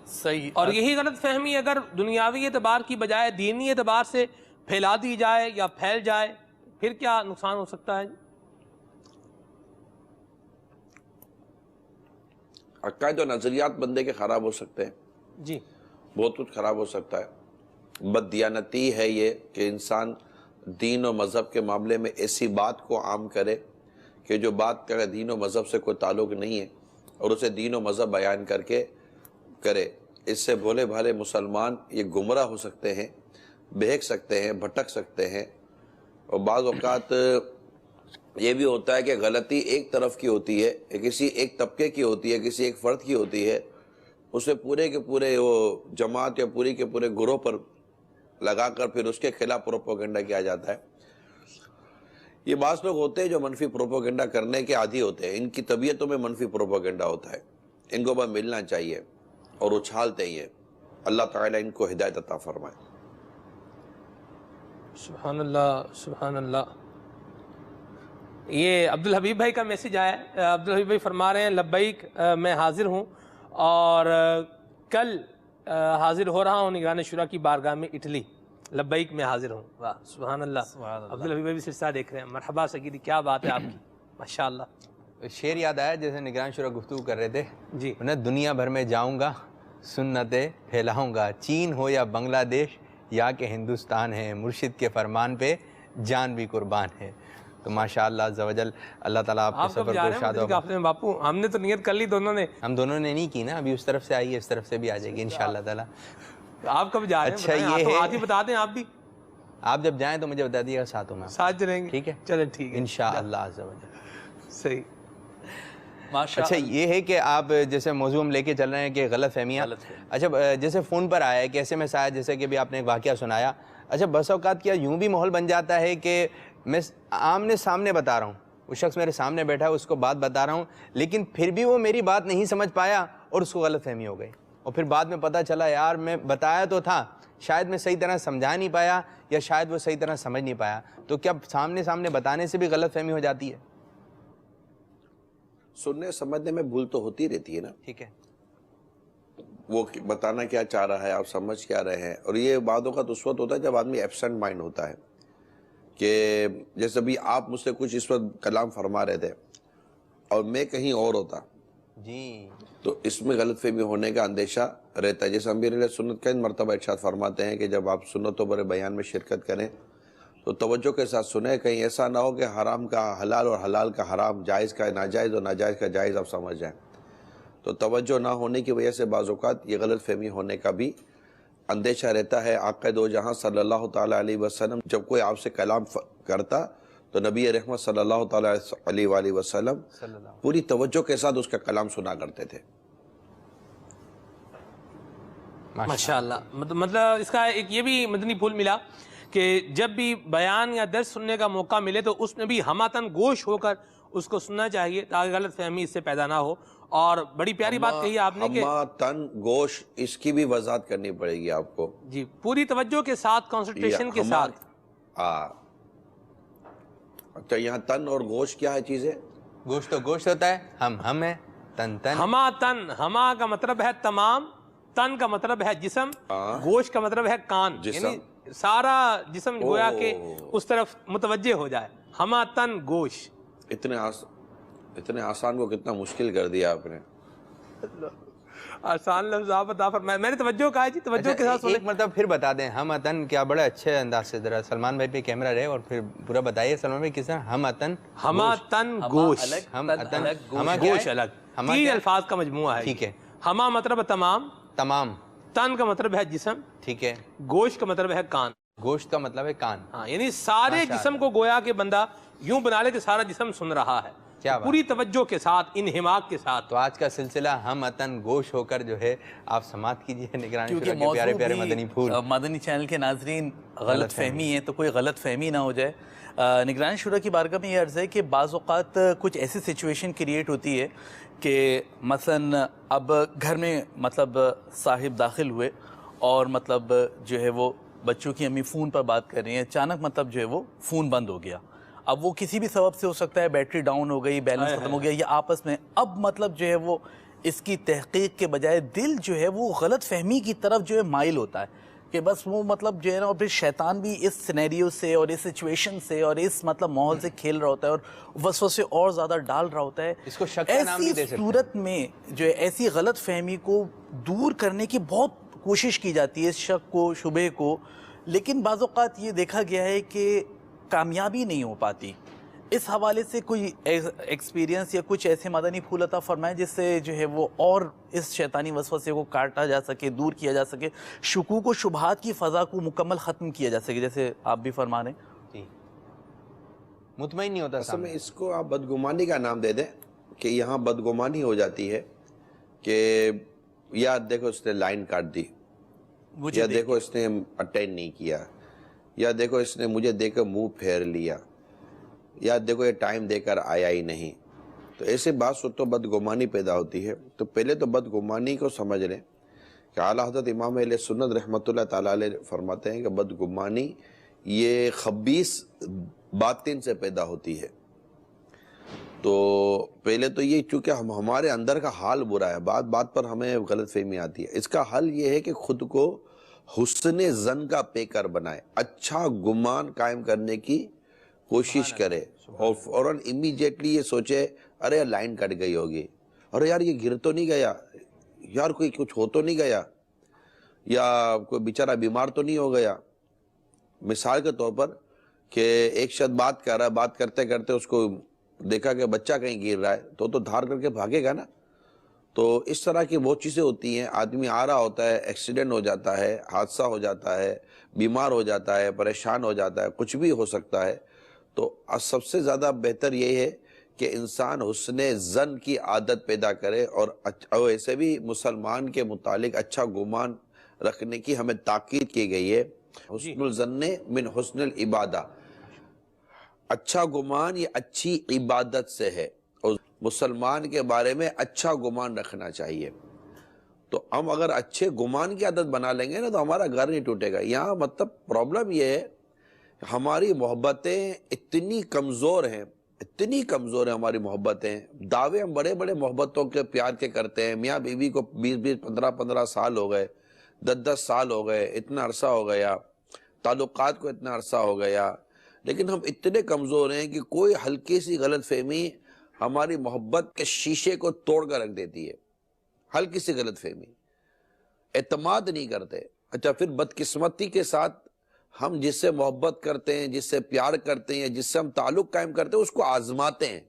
صحیح۔ اور یہی غلط فہمی اگر دنیاوی اعتبار کی بجائے دینی اعتبار سے پھیلا دی جائے یا پھیل جائے پھر کیا نقصان ہو سکتا ہے؟ عقائد و نظریات بندے کے خراب ہو سکتے ہیں، جی بہت کچھ خراب ہو سکتا ہے۔ بد دیانتی ہے یہ کہ انسان دین و مذہب کے معاملے میں ایسی بات کو عام کرے کہ جو بات کا دین و مذہب سے کوئی تعلق نہیں ہے اور اسے دین و مذہب بیان کر کے کرے۔ اس سے بھولے بھالے مسلمان یہ گمراہ ہو سکتے ہیں، بہک سکتے ہیں، بھٹک سکتے ہیں، اور بعض اوقات یہ بھی ہوتا ہے کہ غلطی ایک طرف کی ہوتی ہے، کسی ایک طبقے کی ہوتی ہے، کسی ایک فرد کی ہوتی ہے، اسے پورے کے پورے وہ جماعت یا پوری کے پورے گروہ پر لگا کر پھر اس کے خلاف پروپیگنڈا کیا جاتا ہے۔ یہ بعض لوگ ہوتے ہیں جو منفی پروپیگنڈا کرنے کے عادی ہوتے ہیں، ان کی طبیعتوں میں منفی پروپیگنڈا ہوتا ہے، ان کو بس ملنا چاہیے اور اچھالتے ہی ہیں۔ اللہ تعالیٰ ان کو ہدایت عطا فرمائے۔ سبحان اللہ، سبحان اللہ۔ یہ عبدالحبیب بھائی کا میسج آیا ہے۔ عبدالحبیب بھائی فرما رہے ہیں لبیک میں حاضر ہوں اور کل حاضر ہو رہا ہوں نگران شورا کی بارگاہ میں اٹلی۔ لبیک میں حاضر ہوں۔ واہ سبحان اللہ۔ عبدالحبیب بھائی بھی سلسلہ دیکھ رہے ہیں۔ مرحبا سیدی، کیا بات ہے آپ کی، ماشاءاللہ۔ شعر یاد آیا جیسے نگران شورا گفتگو کر رہے تھے، جی میں دنیا بھر میں جاؤں گا، سنتیں پھیلاؤں گا، چین ہو یا بنگلہ دیش یا کہ ہندوستان ہے، مرشد کے فرمان پہ جان بھی قربان ہے۔ تو ماشاءاللہ عز و جل اللہ تعالیٰ آپ کے سفر کو شاد و آپ نے باپو، ہم نے تو نیت کر لی دونوں نے، ہم دونوں نے نہیں کی نا، ابھی اس طرف سے آئی ہے، اس طرف سے بھی آ جائے گی انشاءاللہ تعالیٰ۔ آپ کب جا رہے ہیں؟ اچھا یہ ہے، آج ہی بتا دیں آپ بھی، آپ جب جائیں تو مجھے بتا دیجیے گا، ساتھ ہوں میں، ساتھ چلیں گے، ٹھیک ہے؟ چلیں ٹھیک ہے انشاءاللہ عز و جل۔ صحیح۔ اچھا یہ ہے کہ آپ جیسے موضوع ہم لے کے چل رہے ہیں کہ غلط فہمیاں، اچھا جیسے فون پر آیا ہے کہ ایسے میں شاید جیسے کہ بھی آپ نے ایک واقعہ سنایا، اچھا بس اوقات کیا یوں بھی ماحول بن جاتا ہے کہ میں آمنے سامنے بتا رہا ہوں، وہ شخص میرے سامنے بیٹھا ہے، اس کو بات بتا رہا ہوں، لیکن پھر بھی وہ میری بات نہیں سمجھ پایا اور اس کو غلط فہمی ہو گئی، اور پھر بعد میں پتہ چلا یار میں بتایا تو تھا، شاید میں صحیح طرح سمجھا نہیں پایا یا شاید وہ صحیح طرح سمجھ نہیں پایا، تو کیا سامنے بتانے سے بھی غلط فہمی ہو جاتی ہے؟ سننے سمجھنے میں بھول تو ہوتی رہتی ہے نا، ٹھیک ہے، وہ بتانا کیا چاہ رہا ہے، آپ سمجھ کیا رہے ہیں، اور یہ بعض اوقات اس وقت ہوتا ہے جب آدمی ایبسنٹ مائنڈ ہوتا ہے، کہ جیسے بھی آپ مجھ سے کچھ اس وقت کلام فرما رہے تھے اور میں کہیں اور ہوتا جی، تو اس میں غلط فہمی ہونے کا اندیشہ رہتا ہے۔ جیسے امیر علیہ سنت کا مرتبہ ارشاد فرماتے ہیں کہ جب آپ سنتوں پر بیان میں شرکت کریں تو توجہ کے ساتھ سنیں، کہیں ایسا نہ ہو کہ حرام کا حلال اور حلال کا حرام، جائز کا ناجائز اور ناجائز کا جائز آپ سمجھ جائیں۔ تو توجہ نہ ہونے کی وجہ سے بعض اوقات یہ غلط فہمی ہونے کا بھی اندیشہ رہتا ہے۔ آقا دو جہاں صلی اللہ تعالیٰ علیہ وسلم جب کوئی آپ سے کلام کرتا تو نبی رحمت صلی اللہ تعالیٰ علیہ وآلہ وسلم پوری توجہ کے ساتھ اس کا کلام سنا کرتے تھے۔ ماشاءاللہ۔ مطلب اس کا ایک یہ بھی مدنی پھول ملا کہ جب بھی بیان یا درس سننے کا موقع ملے تو اس میں بھی ہماتن گوش ہو کر اس کو سننا چاہیے تاکہ غلط فہمی اس سے پیدا نہ ہو۔ اور بڑی پیاری بات کہی آپ نے کہ ہماتن گوش، اس کی بھی وضاحت کرنی پڑے گی آپ کو۔ جی پوری توجہ کے ساتھ، کنسنٹریشن کے ساتھ۔ اچھا یہاں تن اور گوشت کیا ہے چیزیں؟ گوشت تو گوشت ہوتا ہے، ہم ہے، تن تن، ہما تن، ہما کا مطلب ہے تمام، تن کا مطلب ہے جسم، گوشت کا مطلب ہے کان، یعنی سارا جسم گویا کہ اس طرف متوجہ ہو جائے۔ ہما تن گوشت، اتنے آسان کو کتنا مشکل کر دیا آپ نے۔ آسان لفظ آپ بتا فرمائے، میں نے توجہ کہا جی، توجہ کے ساتھ ایک مرتبہ پھر بتا دیں ہم اتن، کیا بڑے اچھے انداز سے ذرا سلمان بھائی پہ کیمرہ رہے اور پھر پورا بتائیے سلمان بھائی کس طرح ہم اتن، ہما تن گوشت، ہم اتن، ہما گوشت الگ، تین الفاظ کا مجموعہ ہے۔ ٹھیک ہے، ہما مطلب تمام، تمام، تن کا مطلب ہے جسم، ٹھیک ہے، گوشت کا مطلب ہے کان، گوشت کا مطلب ہے کان، ہاں یعنی سارے جسم کو گویا کہ بندہ یوں بنا لے کہ سارا جسم سن رہا ہے، پوری توجہ کے ساتھ، انہماک کے ساتھ۔ تو آج کا سلسلہ ہم اتن گوش ہو کر جو ہے آپ سماعت کیجئے نگران شورا کے پیارے پیارے مدنی پھول۔ مدنی چینل کے ناظرین غلط فہمی ہے تو کوئی غلط فہمی نہ ہو جائے۔ نگران شورا کی بارگاہ میں یہ عرض ہے کہ بعض اوقات کچھ ایسی سچویشن کریٹ ہوتی ہے کہ مثلا اب گھر میں مطلب صاحب داخل ہوئے اور مطلب جو ہے وہ بچوں کی امی فون پر بات کر رہی ہیں، اچانک مطلب جو ہے وہ فون بند ہو گیا۔ اب وہ کسی بھی سبب سے ہو سکتا ہے، بیٹری ڈاؤن ہو گئی، بیلنس ختم ہو گیا، یا آپس میں اب مطلب جو ہے وہ اس کی تحقیق کے بجائے دل جو ہے وہ غلط فہمی کی طرف جو ہے مائل ہوتا ہے کہ بس وہ مطلب جو ہے نا، اور پھر شیطان بھی اس سینیریو سے اور اس سچویشن سے اور اس مطلب ماحول سے کھیل رہا ہوتا ہے اور وسوسے اور زیادہ ڈال رہا ہوتا ہے. اس کو شک کا نام بھی دے ایسی سکتے ہیں. صورت میں جو ہے ایسی غلط فہمی کو دور کرنے کی بہت کوشش کی جاتی ہے، اس شک کو، شبہ کو، لیکن بعض اوقات یہ دیکھا گیا ہے کہ کامیابی نہیں ہو پاتی. اس حوالے سے کوئی ایکسپیرینس یا کچھ ایسے مدنی پھول عطا فرمائیں جس سے جو ہے وہ اور اس شیطانی وسوسے کو کاٹا جا سکے، دور کیا جا سکے، شکوک و شبہات کی فضا کو مکمل ختم کیا جا سکے، جیسے آپ بھی فرما رہے ہیں. مطمئن نہیں ہوتا. اصل میں اس کو آپ بدگمانی کا نام دے دیں کہ یہاں بدگمانی ہو جاتی ہے کہ یا دیکھو اس نے لائن کاٹ دی، یا دیکھو اس نے اٹینڈ نہیں کیا، یا دیکھو اس نے مجھے دیکھ کر منہ پھیر لیا، یا دیکھو یہ ٹائم دے کر آیا ہی نہیں. تو ایسے بات سن تو بدگمانی پیدا ہوتی ہے. تو پہلے تو بدگمانی کو سمجھ لیں کہ اعلیٰ حضرت امام اہل سنت رحمۃ اللہ تعالیٰ علیہ فرماتے ہیں کہ بدگمانی یہ خبیث باطن سے پیدا ہوتی ہے. تو پہلے تو یہ چونکہ ہمارے اندر کا حال برا ہے، بات بات پر ہمیں غلط فہمی آتی ہے. اس کا حل یہ ہے کہ خود کو حسن ظن کا پیکر بنائے، اچھا گمان قائم کرنے کی کوشش کرے، اور فوراً امیجیٹلی یہ سوچے ارے لائن کٹ گئی ہوگی، ارے یار یہ گر تو نہیں گیا، یار کوئی کچھ ہو تو نہیں گیا، یا کوئی بیچارہ بیمار تو نہیں ہو گیا. مثال کے طور پر کہ ایک شخص بات کر رہا ہے، بات کرتے کرتے اس کو دیکھا کہ بچہ کہیں گر رہا ہے تو دھار کر کے بھاگے گا نا. تو اس طرح کی بہت چیزیں ہوتی ہیں. آدمی آ رہا ہوتا ہے، ایکسیڈنٹ ہو جاتا ہے، حادثہ ہو جاتا ہے، بیمار ہو جاتا ہے، پریشان ہو جاتا ہے، کچھ بھی ہو سکتا ہے. تو سب سے زیادہ بہتر یہ ہے کہ انسان حسن ظن کی عادت پیدا کرے، اور ایسے بھی مسلمان کے متعلق اچھا گمان رکھنے کی ہمیں تاکید کی گئی ہے. حسن الظن من حسن العبادہ، اچھا گمان یہ اچھی عبادت سے ہے، اور مسلمان کے بارے میں اچھا گمان رکھنا چاہیے. تو ہم اگر اچھے گمان کی عادت بنا لیں گے نا تو ہمارا گھر نہیں ٹوٹے گا. یہاں مطلب پرابلم یہ ہے ہماری محبتیں اتنی کمزور ہیں، اتنی کمزور ہیں ہماری محبتیں. دعوے ہم بڑے بڑے محبتوں کے پیار کے کرتے ہیں، میاں بیوی کو 20 15 سال ہو گئے، 10 سال ہو گئے، اتنا عرصہ ہو گیا، تعلقات کو اتنا عرصہ ہو گیا، لیکن ہم اتنے کمزور ہیں کہ کوئی ہلکی سی غلط فہمی ہماری محبت کے شیشے کو توڑ کر رکھ دیتی ہے. ہلکی سی غلط فہمی، اعتماد نہیں کرتے. اچھا پھر بدقسمتی کے ساتھ ہم جس سے محبت کرتے ہیں، جس سے پیار کرتے ہیں، جس سے ہم تعلق قائم کرتے ہیں، اس کو آزماتے ہیں.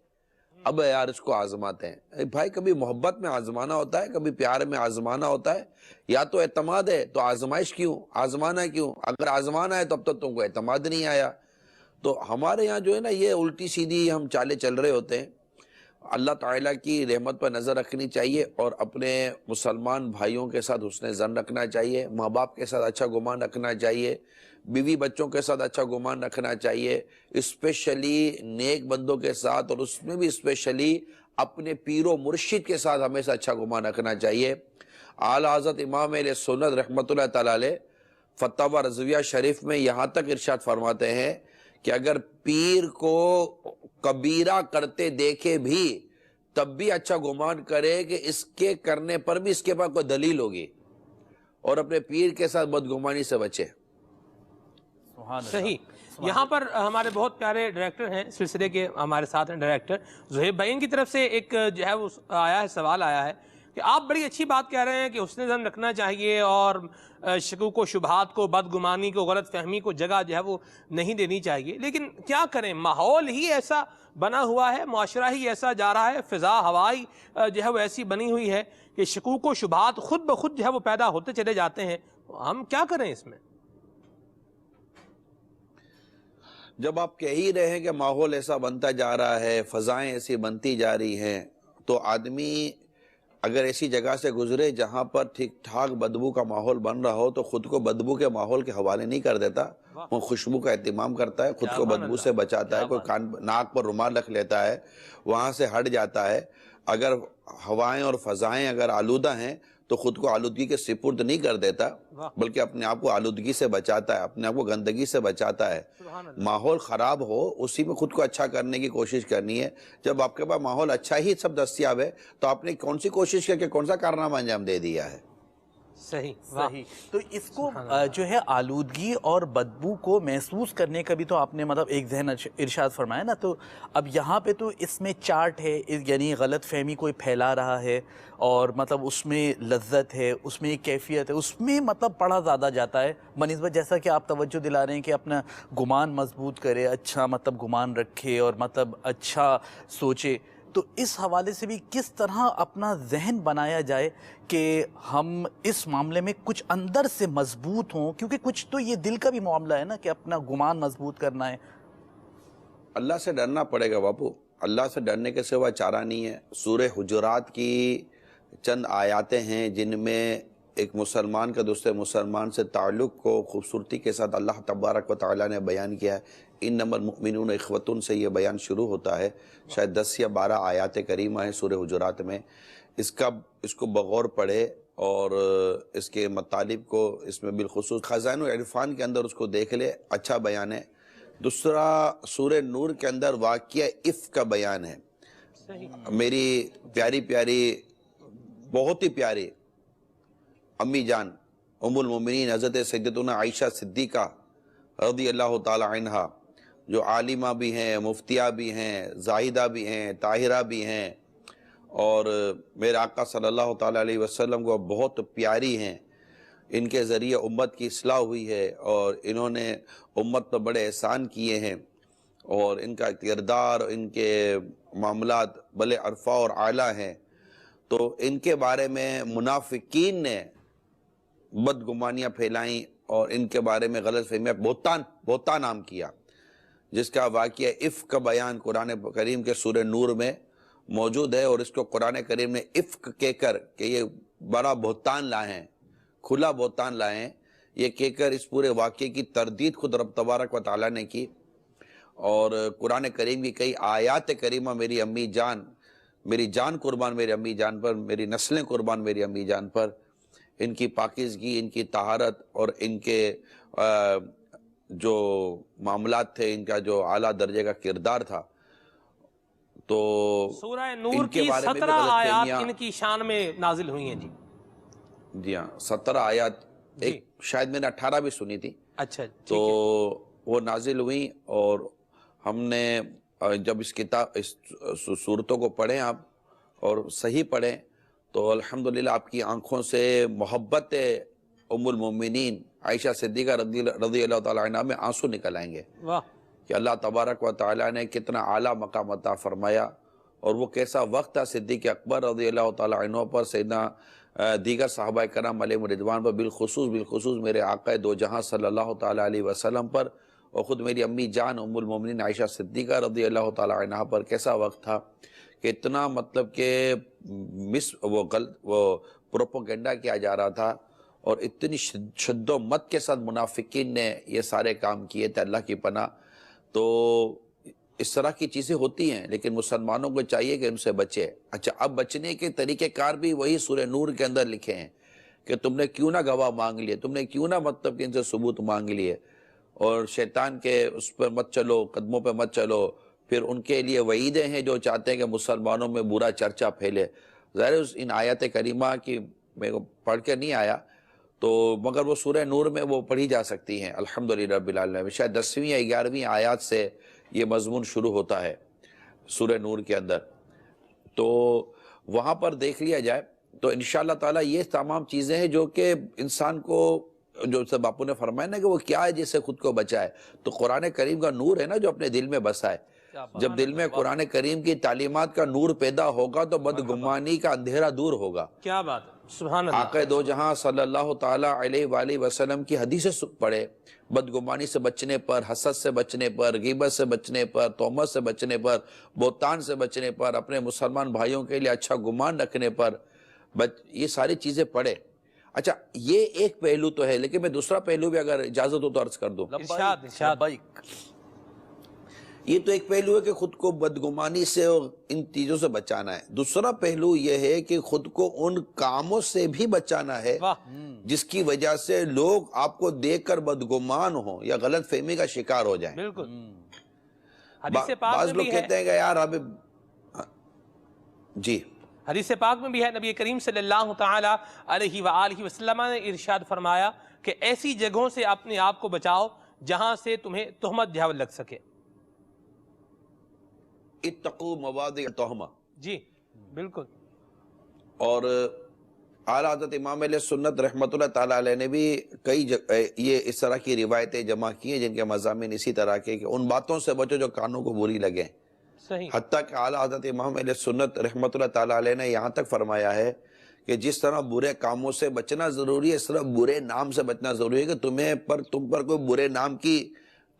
اب یار اس کو آزماتے ہیں. بھائی کبھی محبت میں آزمانا ہوتا ہے، کبھی پیار میں آزمانا ہوتا ہے. یا تو اعتماد ہے تو آزمائش کیوں، آزمانا کیوں؟ اگر آزمانا ہے تو اب تک تم کو اعتماد نہیں آیا. تو ہمارے یہاں جو ہے نا یہ الٹی سیدھی ہم چالیں چل رہے ہوتے ہیں. اللہ تعالیٰ کی رحمت پر نظر رکھنی چاہیے، اور اپنے مسلمان بھائیوں کے ساتھ حسن ظن رکھنا چاہیے، ماں باپ کے ساتھ اچھا گمان رکھنا چاہیے، بیوی بچوں کے ساتھ اچھا گمان رکھنا چاہیے، اسپیشلی نیک بندوں کے ساتھ، اور اس میں بھی اسپیشلی اپنے پیر و مرشد کے ساتھ ہمیشہ اچھا گمان رکھنا چاہیے. اعلیٰ حضرت امام اہل سنت رحمۃ اللہ تعالیٰ علیہ فتاوی رضویہ شریف میں یہاں تک ارشاد فرماتے ہیں کہ اگر پیر کو کبیرہ کرتے دیکھے بھی تب بھی اچھا گمان کرے کہ اس کے کرنے پر بھی اس کے پاس کوئی دلیل ہوگی، اور اپنے پیر کے ساتھ بدگمانی سے بچے. صحیح. یہاں پر ہمارے بہت پیارے ڈائریکٹر ہیں سلسلے کے، ہمارے ساتھ ہیں ڈائریکٹر زہیب بھائی. ان کی طرف سے ایک جو ہے وہ آیا ہے، سوال آیا ہے کہ آپ بڑی اچھی بات کہہ رہے ہیں کہ حسن ظن رکھنا چاہیے، اور شکوک و شبہات کو، بدگمانی کو، غلط فہمی کو جگہ جو ہے وہ نہیں دینی چاہیے، لیکن کیا کریں؟ ماحول ہی ایسا بنا ہوا ہے، معاشرہ ہی ایسا جا رہا ہے، فضا ہوائی جو ہے وہ ایسی بنی ہوئی ہے کہ شکوک و شبہات خود بخود جو ہے وہ پیدا ہوتے چلے جاتے ہیں. ہم کیا کریں اس میں؟ جب آپ کہہ ہی رہے ہیں کہ ماحول ایسا بنتا جا رہا ہے، فضائیں ایسی بنتی جا رہی ہیں، تو آدمی اگر ایسی جگہ سے گزرے جہاں پر ٹھیک ٹھاک بدبو کا ماحول بن رہا ہو تو خود کو بدبو کے ماحول کے حوالے نہیں کر دیتا، وہ خوشبو کا اہتمام کرتا ہے، خود کو بدبو سے بچاتا ہے. کوئی ناک پر رومال رکھ لیتا ہے، وہاں سے ہٹ جاتا ہے. اگر ہوائیں اور فضائیں اگر آلودہ ہیں تو خود کو آلودگی کے سپرد نہیں کر دیتا بلکہ اپنے آپ کو آلودگی سے بچاتا ہے، اپنے آپ کو گندگی سے بچاتا ہے۔ ماحول خراب ہو اسی میں خود کو اچھا کرنے کی کوشش کرنی ہے۔ جب آپ کے پاس ماحول اچھا ہی سب دستیاب ہے تو آپ نے کون سی کوشش کر کے کون سا کارنامہ انجام دے دیا ہے؟ صحیح۔ تو اس کو جو ہے آلودگی اور بدبو کو محسوس کرنے کا بھی تو آپ نے مطلب ایک ذہن ارشاد فرمایا نا، تو اب یہاں پہ تو اس میں چاٹ ہے، یعنی غلط فہمی کوئی پھیلا رہا ہے، اور مطلب اس میں لذت ہے، اس میں ایک کیفیت ہے، اس میں مطلب پڑھا زیادہ جاتا ہے بنسبت جیسا کہ آپ توجہ دلا رہے ہیں کہ اپنا گمان مضبوط کرے، اچھا مطلب گمان رکھے اور مطلب اچھا سوچے۔ تو اس حوالے سے بھی کس طرح اپنا ذہن بنایا جائے کہ ہم اس معاملے میں کچھ اندر سے مضبوط ہوں، کیونکہ کچھ تو یہ دل کا بھی معاملہ ہے نا کہ اپنا گمان مضبوط کرنا ہے۔ اللہ سے ڈرنا پڑے گا باپو، اللہ سے ڈرنے کے سوا چارہ نہیں ہے۔ سورہ حجرات کی چند آیاتیں ہیں جن میں ایک مسلمان کا دوسرے مسلمان سے تعلق کو خوبصورتی کے ساتھ اللہ تبارک و تعالیٰ نے بیان کیا ہے۔ انما المؤمنون اخوۃ سے یہ بیان شروع ہوتا ہے، شاید 10 یا 12 آیات کریمہ ہیں سورہ حجرات میں۔ اس کو بغور پڑھے اور اس کے مطالب کو اس میں بالخصوص خزائن و عرفان کے اندر اس کو دیکھ لے، اچھا بیان ہے۔ دوسرا سورہ نور کے اندر واقعہ عفق کا بیان ہے۔ میری پیاری بہت ہی پیاری امی جان ام المومنین حضرت سیدتنا عائشہ صدیقہ رضی اللہ تعالی عنہ، جو عالمہ بھی ہیں، مفتیہ بھی ہیں، زاہدہ بھی ہیں، طاہرہ بھی ہیں، اور میرے آقا صلی اللہ تعالی علیہ وسلم کو بہت پیاری ہیں۔ ان کے ذریعے امت کی اصلاح ہوئی ہے اور انہوں نے امت پر بڑے احسان کیے ہیں، اور ان کا کردار، ان کے معاملات بلے عرفہ اور اعلیٰ ہیں۔ تو ان کے بارے میں منافقین نے بدگمانیاں پھیلائیں اور ان کے بارے میں غلط فہمیاں، بہتان عام کیا، جس کا واقعہ عفق کا بیان قرآن کریم کے سورہ نور میں موجود ہے، اور اس کو قرآن کریم نے عفق کہہ کر کہ یہ بڑا بہتان لائے ہیں، کھلا بہتان لائے ہیں، یہ کہہ کر اس پورے واقعے کی تردید خود رب تبارک و تعالیٰ نے کی۔ اور قرآن کریم کی کئی آیات کریمہ میری امی جان، میری جان قربان میری امی جان پر، میری نسلیں قربان میری امی جان پر، ان کی پاکیزگی، ان کی طہارت اور ان کے جو معاملات تھے، ان کا جو اعلیٰ درجے کا کردار تھا، تو سورہ نور کی 17 آیات ان کی شان میں نازل ہوئی ہیں۔ جی ہاں، 17 آیات، ایک شاید میں نے 18 بھی سنی تھی۔ اچھا، تو وہ نازل ہوئی، اور ہم نے جب اس صورتوں کو پڑھیں آپ اور صحیح پڑھیں تو الحمدللہ آپ کی آنکھوں سے محبت ام المومنین عائشہ صدیقہ رضی اللہ تعالیٰ عنہ میں آنسو نکل آئیں گے کہ اللہ تبارک و تعالیٰ نے کتنا اعلیٰ مقام عطا فرمایا، اور وہ کیسا وقت تھا صدیق اکبر رضی اللہ تعالیٰ عنہ پر، سیدنا دیگر صحابہ کرام علیہ رضوان پر، بالخصوص میرے آقا دو جہاں صلی اللہ تعالیٰ علیہ وسلم پر، اور خود میری امی جان ام المومنین عائشہ صدیقہ رضی اللہ تعالیٰ عنہ پر کیسا وقت تھا کہ اتنا مطلب کہ وہ پروپوگنڈا کیا جا رہا تھا، اور اتنی شد و مت کے ساتھ منافقین نے یہ سارے کام کیے تھے، اللہ کی پناہ۔ تو اس طرح کی چیزیں ہوتی ہیں، لیکن مسلمانوں کو چاہیے کہ ان سے بچے۔ اچھا، اب بچنے کے طریقہ کار بھی وہی سورہ نور کے اندر لکھے ہیں کہ تم نے کیوں نہ گواہ مانگ لیے، تم نے کیوں نہ مطلب کہ ان سے ثبوت مانگ لیے، اور شیطان کے اس پر مت چلو، قدموں پہ مت چلو۔ پھر ان کے لیے وعیدیں ہیں جو چاہتے ہیں کہ مسلمانوں میں برا چرچا پھیلے۔ ظاہر ان آیات کریمہ کی میں پڑھ کے نہیں آیا تو، مگر وہ سورہ نور میں وہ پڑھی جا سکتی ہیں الحمدللہ رب العالمین۔ شاید 10ویں یا 11ویں آیات سے یہ مضمون شروع ہوتا ہے سورہ نور کے اندر، تو وہاں پر دیکھ لیا جائے تو انشاءاللہ تعالی یہ تمام چیزیں ہیں جو کہ انسان کو، جو سب باپو نے فرمایا نا کہ وہ کیا ہے جس سے خود کو بچائے، تو قرآن کریم کا نور ہے نا جو اپنے دل میں بسا ہے۔ جب دل میں قرآن کریم کی تعلیمات کا نور پیدا ہوگا تو بدگمانی کا اندھیرا دور ہوگا۔ کیا بات ہے، سبحان اللہ۔ آقا دو جہاں صلی اللہ تعالیٰ علیہ وآلہ وسلم کی حدیثیں پڑھے، بدگمانی سے بچنے پر، حسد سے بچنے پر، غیبت سے بچنے پر، تہمت سے بچنے پر، بہتان سے بچنے پر، اپنے مسلمان بھائیوں کے لیے اچھا گمان رکھنے پر، یہ ساری چیزیں پڑھے۔ اچھا، یہ ایک پہلو تو ہے، لیکن میں دوسرا پہلو بھی اگر اجازت ہو تو عرض کر دوں۔ ارشاد۔ یہ تو ایک پہلو ہے کہ خود کو بدگمانی سے اور ان چیزوں سے بچانا ہے. دوسرا پہلو یہ ہے کہ خود کو ان کاموں سے بھی بچانا ہے جس کی وجہ سے لوگ آپ کو دیکھ کر بدگمان ہوں یا غلط فہمی کا شکار ہو جائیں. بالکل. حدیث پاک بعض میں لوگ بھی ہے، کہتے ہیں کہ یار اب جی حدیث پاک میں بھی ہے، نبی کریم صلی اللہ تعالی علیہ وآلہ وسلم نے ارشاد فرمایا کہ ایسی جگہوں سے اپنے آپ کو بچاؤ جہاں سے تمہیں تہمت جھاول لگ سکے. اتقوا مواضع التہمہ. جی بالکل. اور اعلیٰ حضرت امام علیہ سنت رحمۃ اللہ تعالیٰ علیہ نے بھی کئی یہ اس طرح کی روایتیں جمع کی ہیں جن کے مضامین اسی طرح کے کہ ان باتوں سے بچو جو کانوں کو بری لگیں. صحیح. حتیٰ کہ اعلیٰ حضرت امام علیہ سنت رحمۃ اللہ تعالیٰ علیہ نے یہاں تک فرمایا ہے کہ جس طرح برے کاموں سے بچنا ضروری ہے اس طرح برے نام سے بچنا ضروری ہے کہ تم پر کوئی برے نام کی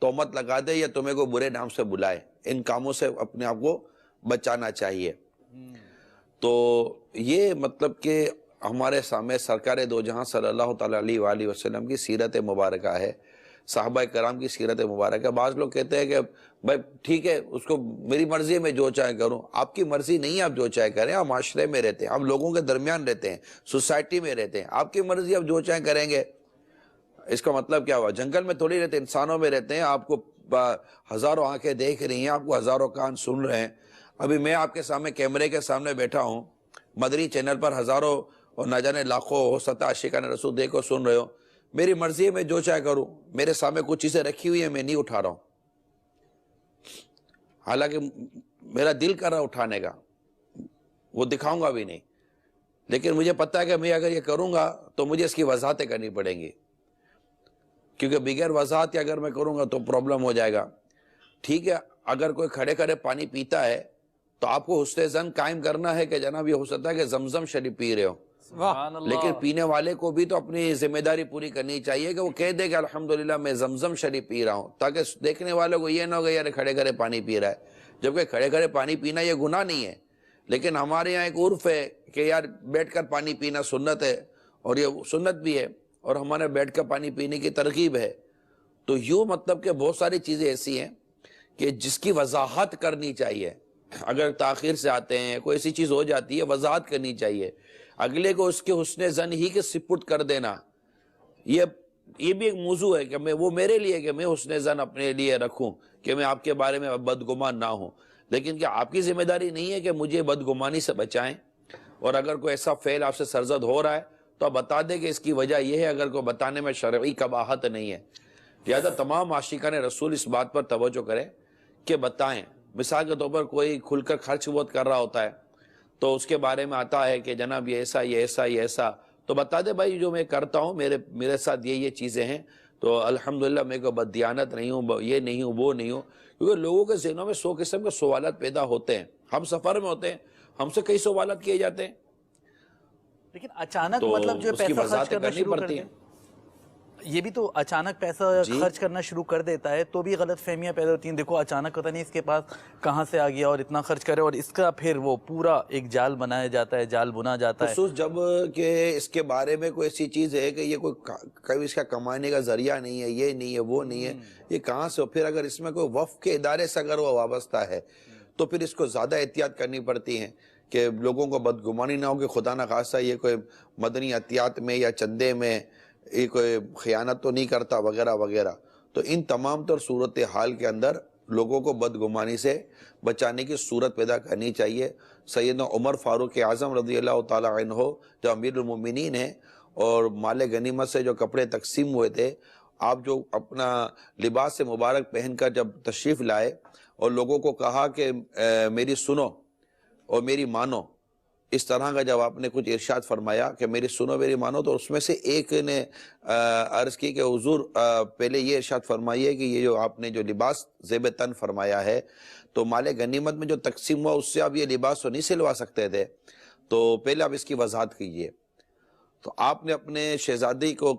تہمت لگا دے یا تمہیں کوئی برے نام سے بلائے. ان کاموں سے اپنے آپ کو بچانا چاہیے. تو یہ مطلب کہ ہمارے سامنے سرکار دو جہاں صلی اللہ تعالیٰ علیہ وآلہ وسلم کی سیرت مبارکہ ہے، صحابہ کرام کی سیرت مبارکہ. بعض لوگ کہتے ہیں کہ بھائی ٹھیک ہے اس کو میری مرضی ہے میں جو چاہے کروں. آپ کی مرضی نہیں ہے آپ جو چاہے کریں. آپ معاشرے میں رہتے ہیں، آپ لوگوں کے درمیان رہتے ہیں، سوسائٹی میں رہتے ہیں. آپ کی مرضی آپ جو چاہے کریں گے اس کا مطلب کیا ہوا؟ جنگل میں تھوڑی رہتے، انسانوں میں رہتے ہیں. آپ کو ہزاروں آنکھیں دیکھ رہی ہیں، آپ کو ہزاروں کان سن رہے ہیں. ابھی میں آپ کے سامنے کیمرے کے سامنے بیٹھا ہوں، مدنی چینل پر ہزاروں اور نہ جانے لاکھوں ہو سکتا عاشقان رسول دیکھو سن رہے ہو. میری مرضی ہے میں جو چاہے کروں. میرے سامنے کچھ چیزیں رکھی ہوئی ہیں میں نہیں اٹھا رہا ہوں، حالانکہ میرا دل کر رہا اٹھانے کا، وہ دکھاؤں گا بھی نہیں. لیکن مجھے پتہ ہے کہ میں اگر یہ کروں گا تو مجھے اس کی وضاحتیں کرنی پڑیں گی، کیونکہ بغیر وضاحت کے اگر میں کروں گا تو پرابلم ہو جائے گا. ٹھیک ہے اگر کوئی کھڑے کھڑے پانی پیتا ہے تو آپ کو حسن ظن قائم کرنا ہے کہ جناب یہ ہو سکتا ہے کہ زمزم شریف پی رہے ہو، لیکن پینے والے کو بھی تو اپنی ذمہ داری پوری کرنی چاہیے کہ وہ کہہ دے کہ الحمدللہ میں زمزم شریف پی رہا ہوں، تاکہ دیکھنے والوں کو یہ نہ ہو کہ یار کھڑے کھڑے پانی پی رہا ہے. جبکہ کھڑے کھڑے پانی پینا یہ گناہ نہیں ہے، لیکن ہمارے یہاں ایک عرف ہے کہ یار بیٹھ کر پانی پینا سنت ہے، اور یہ سنت بھی ہے اور ہمارے بیٹھ کر پانی پینے کی ترغیب ہے. تو یوں مطلب کہ بہت ساری چیزیں ایسی ہیں کہ جس کی وضاحت کرنی چاہیے. اگر تاخیر سے آتے ہیں کوئی ایسی چیز ہو جاتی ہے وضاحت کرنی چاہیے. اگلے کو اس کے حسن ظن ہی کے سپرد کر دینا یہ بھی ایک موضوع ہے کہ وہ میرے لیے کہ میں حسن ظن اپنے لیے رکھوں کہ میں آپ کے بارے میں بدگمان نہ ہوں. لیکن کیا آپ کی ذمہ داری نہیں ہے کہ مجھے بدگمانی سے بچائیں؟ اور اگر کوئی ایسا فعل آپ سے سرزد ہو رہا ہے تو آپ بتا دیں کہ اس کی وجہ یہ ہے، اگر کوئی بتانے میں شرعی قباحت نہیں ہے. لہٰذا تمام عاشقان رسول اس بات پر توجہ کریں کہ بتائیں. مثال کے طور پر کوئی کھل کر خرچ بہت کر رہا ہوتا ہے تو اس کے بارے میں آتا ہے کہ جناب یہ ایسا یہ ایسا یہ ایسا، تو بتا دے بھائی جو میں کرتا ہوں میرے ساتھ یہ چیزیں ہیں، تو الحمدللہ میں کوئی بددیانت نہیں ہوں، یہ نہیں ہوں وہ نہیں ہوں. کیونکہ لوگوں کے ذہنوں میں 100 قسم کے سوالات پیدا ہوتے ہیں. ہم سفر میں ہوتے ہیں، ہم سے کئی سوالات کیے جاتے ہیں، لیکن اچانک تو مطلب جو اس کی پیسہ خرچ وضاحتیں کرنا کرنی شروع کر پڑتی دے، ہیں. یہ بھی تو اچانک پیسہ خرچ کرنا شروع کر دیتا ہے تو بھی غلط فہمیاں پیدا ہوتی ہیں. دیکھو اچانک پتہ نہیں اس کے پاس کہاں سے آ گیا اور اتنا خرچ کرے، اور اس کا پھر وہ پورا ایک جال بنایا جاتا ہے، جال بنا جاتا ہے. خصوص جب کہ اس کے بارے میں کوئی ایسی چیز ہے کہ یہ کوئی اس کا کمانے کا ذریعہ نہیں ہے، یہ نہیں ہے وہ نہیں ہے، یہ کہاں سے. پھر اگر اس میں کوئی وقف کے ادارے سے اگر وہ وابستہ ہے تو پھر اس کو زیادہ احتیاط کرنی پڑتی ہے کہ لوگوں کو بدگمانی نہ ہو کہ خدا نہ خواستہ یہ کوئی مدنی عطیات میں یا چندے میں یہ کوئی خیانت تو نہیں کرتا وغیرہ وغیرہ. تو ان تمام تر صورتحال کے اندر لوگوں کو بدگمانی سے بچانے کی صورت پیدا کرنی چاہیے. سیدنا عمر فاروق اعظم رضی اللہ تعالی عنہ جو امیر المومنین ہیں اور مال غنیمت سے جو کپڑے تقسیم ہوئے تھے، آپ جو اپنا لباس مبارک پہن کر جب تشریف لائے اور لوگوں کو کہا کہ میری سنو اور میری مانو، اس طرح کا جب آپ نے کچھ ارشاد فرمایا کہ میری سنو میری مانو، تو اس میں سے ایک نے عرض کی کہ حضور پہلے یہ ارشاد فرمائیے کہ یہ جو آپ نے جو لباس زیب تن فرمایا ہے تو مال غنیمت میں جو تقسیم ہوا اس سے آپ یہ لباس تو نہیں سلوا سکتے تھے، تو پہلے آپ اس کی وضاحت کیجئے. تو آپ نے اپنے شہزادی کو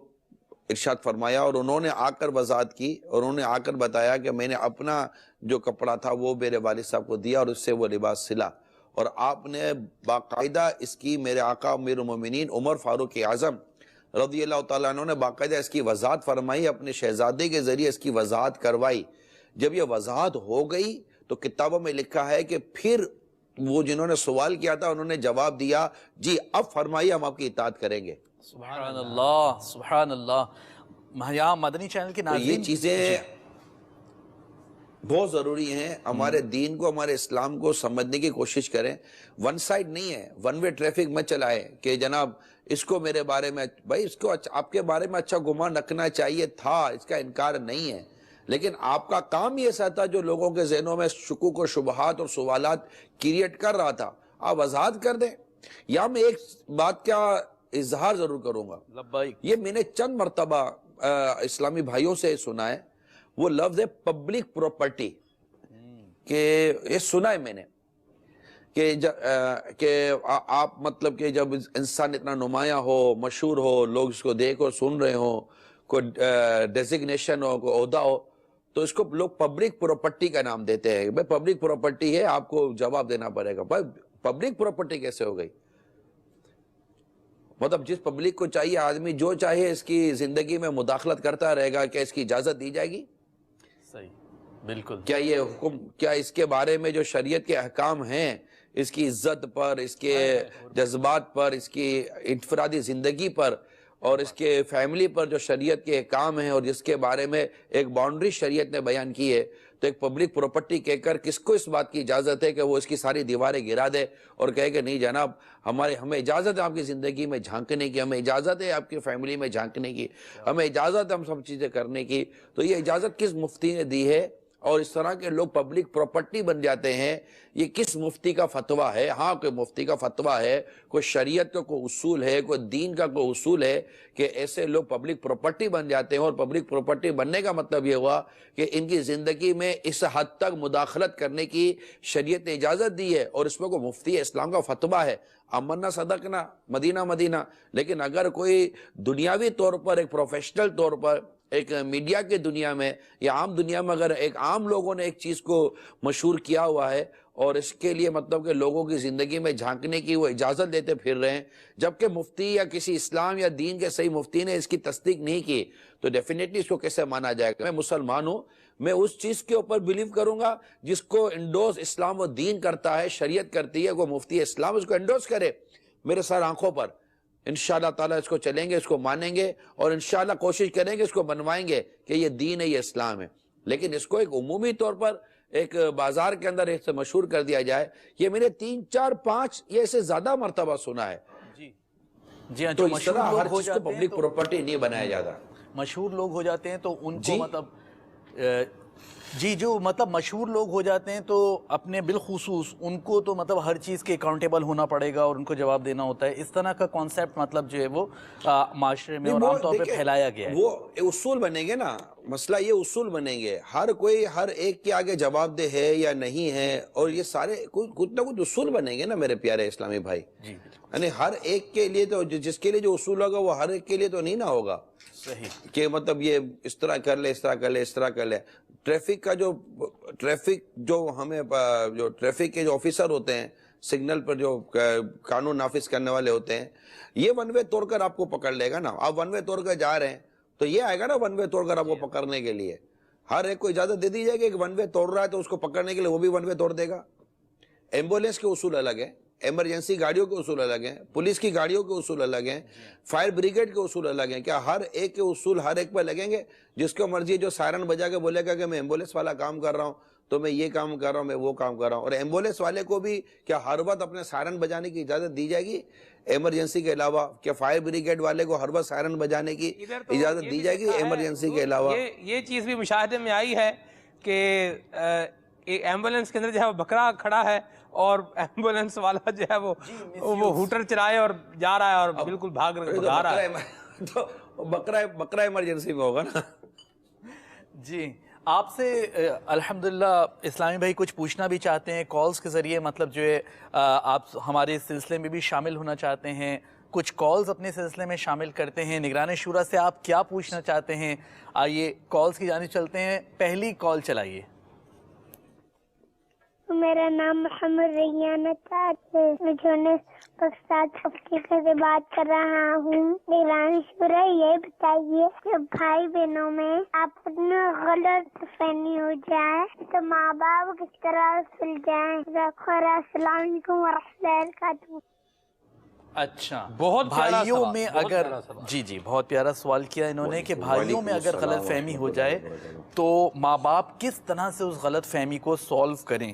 ارشاد فرمایا اور انہوں نے آ کر وضاحت کی اور انہوں نے آ کر بتایا کہ میں نے اپنا جو کپڑا تھا وہ میرے والد صاحب کو دیا اور اس سے وہ لباس سلا. اور آپ نے باقاعدہ اس کی میرے آقا امیر المومنین عمر فاروق اعظم رضی اللہ تعالیٰ عنہ نے باقاعدہ اس کی وضاحت فرمائی، اپنے شہزادے کے ذریعے اس کی وضاحت کروائی جب یہ وضاحت ہو گئی تو کتابوں میں لکھا ہے کہ پھر وہ جنہوں نے سوال کیا تھا انہوں نے جواب دیا جی اب فرمائیے ہم آپ کی اطاعت کریں گے. سبحان اللہ سبحان اللہ. یہاں مدنی چینل کے تو ناظرین یہ چیزیں بہت ضروری ہیں. ہمارے دین کو ہمارے اسلام کو سمجھنے کی کوشش کریں. ون سائڈ نہیں ہے, ون وے ٹریفک مت چلائے کہ جناب اس کو میرے بارے میں, بھائی اس کو آپ کے بارے میں اچھا گمان رکھنا چاہیے تھا, اس کا انکار نہیں ہے, لیکن آپ کا کام یہ ایسا تھا جو لوگوں کے ذہنوں میں شکوک و شبہات اور سوالات کریٹ کر رہا تھا, آپ وضاحت کر دیں. یا میں ایک بات کا اظہار ضرور کروں گا, یہ میں نے چند مرتبہ اسلامی بھائیوں سے سنا ہے, وہ لفظ ہے پبلک پراپرٹی, کہ یہ سنا ہے میں نے کہ آپ مطلب کہ جب انسان اتنا نمایاں ہو, مشہور ہو, لوگ اس کو دیکھ اور سن رہے ہوں, کوئی ڈیزگنیشن ہو, کوئی عہدہ ہو, تو اس کو لوگ پبلک پراپرٹی کا نام دیتے ہیں. بھائی پبلک پراپرٹی ہے, آپ کو جواب دینا پڑے گا. بھائی پبلک پراپرٹی کیسے ہو گئی؟ مطلب جس پبلک کو چاہیے, آدمی جو چاہے اس کی زندگی میں مداخلت کرتا رہے گا, کیا اس کی اجازت دی جائے گی؟ صحیح, بالکل. کیا یہ حکم, کیا اس کے بارے میں جو شریعت کے احکام ہیں, اس کی عزت پر, اس کے جذبات پر, اس کی انفرادی زندگی پر اور اس کے فیملی پر جو شریعت کے احکام ہیں اور جس کے بارے میں ایک باؤنڈری شریعت نے بیان کی ہے, تو ایک پبلک پراپرٹی کہہ کر کس کو اس بات کی اجازت ہے کہ وہ اس کی ساری دیواریں گرا دے اور کہے کہ نہیں جناب ہمیں اجازت ہے آپ کی زندگی میں جھانکنے کی, ہمیں اجازت ہے آپ کی فیملی میں جھانکنے کی, ہمیں اجازت ہے ہم سب چیزیں کرنے کی. تو یہ اجازت کس مفتی نے دی ہے؟ اور اس طرح کے لوگ پبلک پراپرٹی بن جاتے ہیں, یہ کس مفتی کا فتویٰ ہے؟ ہاں کوئی مفتی کا فتویٰ ہے, کوئی شریعت کا کوئی اصول ہے, کوئی دین کا کوئی اصول ہے کہ ایسے لوگ پبلک پراپرٹی بن جاتے ہیں. اور پبلک پراپرٹی بننے کا مطلب یہ ہوا کہ ان کی زندگی میں اس حد تک مداخلت کرنے کی شریعت نے اجازت دی ہے, اور اس میں کوئی مفتی اسلام کا فتویٰ ہے. امنا صدقنا مدینہ مدینہ. لیکن اگر کوئی دنیاوی طور پر, ایک پروفیشنل طور پر, ایک میڈیا کے دنیا میں یا عام دنیا میں اگر ایک عام لوگوں نے ایک چیز کو مشہور کیا ہوا ہے اور اس کے لیے مطلب کہ لوگوں کی زندگی میں جھانکنے کی وہ اجازت دیتے پھر رہے ہیں, جبکہ مفتی یا کسی اسلام یا دین کے صحیح مفتی نے اس کی تصدیق نہیں کی, تو ڈیفینیٹلی اس کو کیسے مانا جائے گا؟ میں مسلمان ہوں, میں اس چیز کے اوپر بلیو کروں گا جس کو انڈوز اسلام و دین کرتا ہے, شریعت کرتی ہے. کوئی مفتی اسلام اس کو انڈوز کرے میرے سر آنکھوں پر, انشاءاللہ تعالیٰ اس کو چلیں گے, اس کو مانیں گے, اور انشاءاللہ کوشش کریں گے اس کو بنوائیں گے کہ یہ دین ہے, یہ اسلام ہے. لیکن اس کو ایک عمومی طور پر ایک بازار کے اندر ایک سے مشہور کر دیا جائے, یہ میں نے 3 4 5 یا اسے زیادہ مرتبہ سنا ہے. جی ہاں, تو جو اس طرح مشہور ہر لوگ ہو چیز کو جاتے ہیں پبلک پراپرٹی نہیں بنایا جاتا. مشہور لوگ ہو جاتے ہیں تو ان کو جی مطلب جی جو مطلب مشہور لوگ ہو جاتے ہیں تو اپنے بالخصوص ان کو تو مطلب ہر چیز کے اکاؤنٹیبل ہونا پڑے گا اور ان کو جواب دینا ہوتا ہے. اس طرح کا کانسیپٹ مطلب جو ہے وہ معاشرے میں اور عام طور پہ پھیلایا گیا ہے. وہ اصول بنیں گے نا, مسئلہ یہ اصول بنیں گے, ہر کوئی ہر ایک کے آگے جواب دہ ہے یا نہیں ہے, اور یہ سارے کچھ نہ کچھ اصول بنیں گے نا میرے پیارے اسلامی بھائی. یعنی ہر ایک کے لیے تو جس کے لیے جو اصول ہوگا وہ ہر ایک کے لیے تو نہیں نہ ہوگا. صحیح کہ مطلب یہ اس طرح کر لے, اس طرح کر لے, اس طرح کر لے. ٹریفک جو ہمیں جو ٹریفک کے جو آفیسر ہوتے ہیں, سگنل پر جو قانون نافذ کرنے والے ہوتے ہیں, یہ ون وے توڑ کر آپ کو پکڑ لے گا نا. آپ ون وے توڑ کر جا رہے ہیں تو یہ آئے گا نا ون وے توڑ کر آپ کو پکڑنے کے لیے. ہر ایک کو اجازت دے دی جائے گی کہ ون وے توڑ رہا ہے تو اس کو پکڑنے کے لیے وہ بھی ون وے توڑ دے گا. ایمبولینس کے اصول الگ ہیں, ایمرجنسی گاڑیوں کے اصول الگ ہیں, پولیس کی گاڑیوں کے اصول الگ ہیں, فائر بریگیڈ کے اصول الگ ہیں. کیا ہر ایک کے اصول ہر ایک پہ لگیں گے؟ جس کو مرضی جو سائرن بجا کے بولے گا کہ میں ایمبولینس والا کام کر رہا ہوں تو میں یہ کام کر رہا ہوں, میں وہ کام کر رہا ہوں. اور ایمبولینس والے کو بھی کیا ہر وقت اپنے سائرن بجانے کی اجازت دی جائے گی ایمرجنسی کے علاوہ؟ کیا فائر بریگیڈ والے کو ہر وقت سائرن بجانے کی اجازت دی جائے گی ایمرجنسی کے علاوہ؟ یہ چیز بھی مشاہدے میں آئی ہے کہ ایمبولینس کے اندر جو ہے وہ بکرا کھڑا ہے اور ایمبولینس والا جو ہے وہ ہوٹر چلائے اور جا رہا ہے اور بالکل بھاگ رہا ہے. تو بکرا ایمرجنسی میں ہوگا نا. جی آپ سے الحمدللہ اسلامی بھائی کچھ پوچھنا بھی چاہتے ہیں کالز کے ذریعے, مطلب جو ہے آپ ہمارے اس سلسلے میں بھی شامل ہونا چاہتے ہیں, کچھ کالز اپنے سلسلے میں شامل کرتے ہیں. نگران شورا سے آپ کیا پوچھنا چاہتے ہیں؟ آئیے کالز کی جانب چلتے ہیں. پہلی کال چلائیے. میرا نام محمد ریان ہے، میں پاکستان افریقہ سے بات کر رہا ہوں۔ نگرانی شورا، یہ بتائیے کہ بھائی بہنوں میں آپ غلط فہمی ہو جائے تو ماں باپ کس طرح سلجھائیں؟ السلام علیکم ورحمۃ اللہ وبرکاتہ۔ اچھا، بہت پیارا بھائیوں سوال، میں بہت اگر پیارا سوال۔ جی بہت پیارا سوال کیا انہوں نے کہ بھائیوں میں اگر غلط فہمی ہو جائے تو ماں باپ کس طرح سے اس غلط فہمی کو سولو کریں؟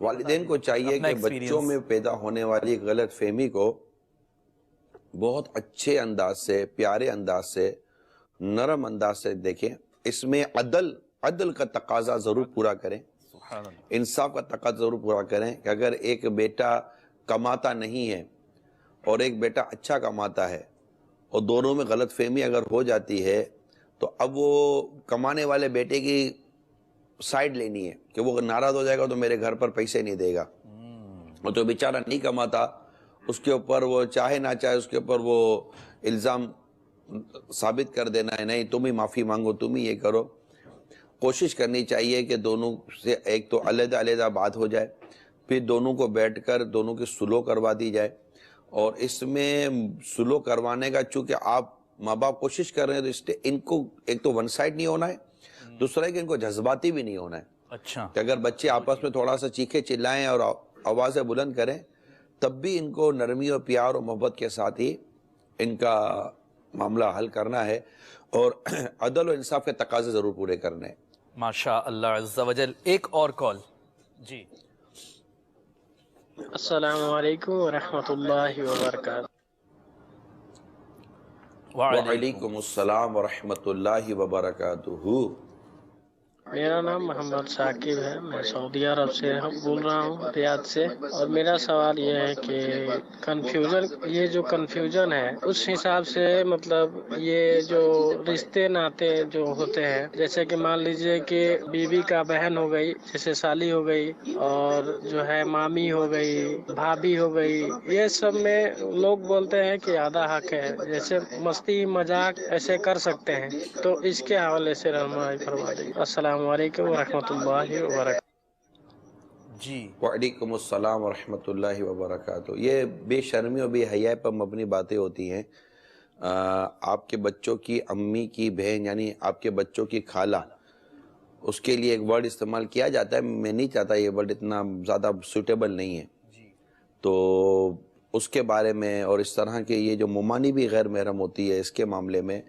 والدین کو چاہیے کہ بچوں میں پیدا ہونے والی غلط فہمی کو بہت اچھے انداز سے، پیارے انداز سے، نرم انداز سے دیکھیں۔ اس میں عدل کا تقاضا ضرور پورا کریں، انصاف کا تقاضا ضرور پورا کریں کہ اگر ایک بیٹا کماتا نہیں ہے اور ایک بیٹا اچھا کماتا ہے اور دونوں میں غلط فہمی اگر ہو جاتی ہے تو اب وہ کمانے والے بیٹے کی سائیڈ لینی ہے کہ وہ ناراض ہو جائے گا تو میرے گھر پر پیسے نہیں دے گا، اور جو بیچارہ نہیں کماتا اس کے اوپر وہ چاہے نہ چاہے اس کے اوپر وہ الزام ثابت کر دینا ہے، نہیں تم ہی معافی مانگو، تم ہی یہ کرو۔ کوشش کرنی چاہیے کہ دونوں سے ایک تو علیحدہ علیحدہ بات ہو جائے، پھر دونوں کو بیٹھ کر دونوں کی صلح کروا دی جائے، اور اس میں صلح کروانے کا چونکہ آپ ماں باپ کوشش کر رہے ہیں تو اس لیے ان کو ایک تو ون سائڈ نہیں ہونا ہے، دوسرا ہے کہ ان کو جذباتی بھی نہیں ہونا ہے۔ اچھا، کہ اگر بچے آپس میں تھوڑا سا چیخے چلائیں اور آوازیں بلند کریں تب بھی ان کو نرمی اور پیار اور محبت کے ساتھ ہی ان کا معاملہ حل کرنا ہے، اور عدل و انصاف کے تقاضے ضرور پورے کرنے ہیں۔ ماشاء اللہ عز و جل۔ ایک اور کال جی۔ السلام علیکم ورحمۃ اللہ وبرکاتہ۔ وعلیکم السلام ورحمۃ اللہ وبرکاتہ۔ میرا نام محمد ثاقب ہے، میں سعودی عرب سے بول رہا ہوں، ریاض سے، اور میرا سوال یہ ہے کہ یہ جو کنفیوژن ہے اس حساب سے مطلب یہ جو رشتے ناتے جو ہوتے ہیں، جیسے کہ مان لیجئے کہ بیوی کا بہن ہو گئی، جیسے سالی ہو گئی، اور جو ہے مامی ہو گئی، بھابھی ہو گئی، یہ سب میں لوگ بولتے ہیں کہ آدھا حق ہے، جیسے مستی مذاق ایسے کر سکتے ہیں، تو اس کے حوالے سے رہنمائی فرما دیں۔ السلام علیکم ورحمۃ اللہ وبرکاتہ۔ جی، وعلیکم السلام ورحمۃ اللہ وبرکاتہ۔ یہ بے شرمی اور بے حیائی پر مبنی باتیں ہوتی ہیں۔ آپ کے بچوں کی امی کی بہن یعنی آپ کے بچوں کی خالہ، اس کے لیے ایک ورڈ استعمال کیا جاتا ہے، میں نہیں چاہتا یہ ورڈ اتنا زیادہ سوٹیبل نہیں ہے، تو اس کے بارے میں اور اس طرح کے یہ جو ممانی بھی غیر محرم ہوتی ہے اس کے معاملے میں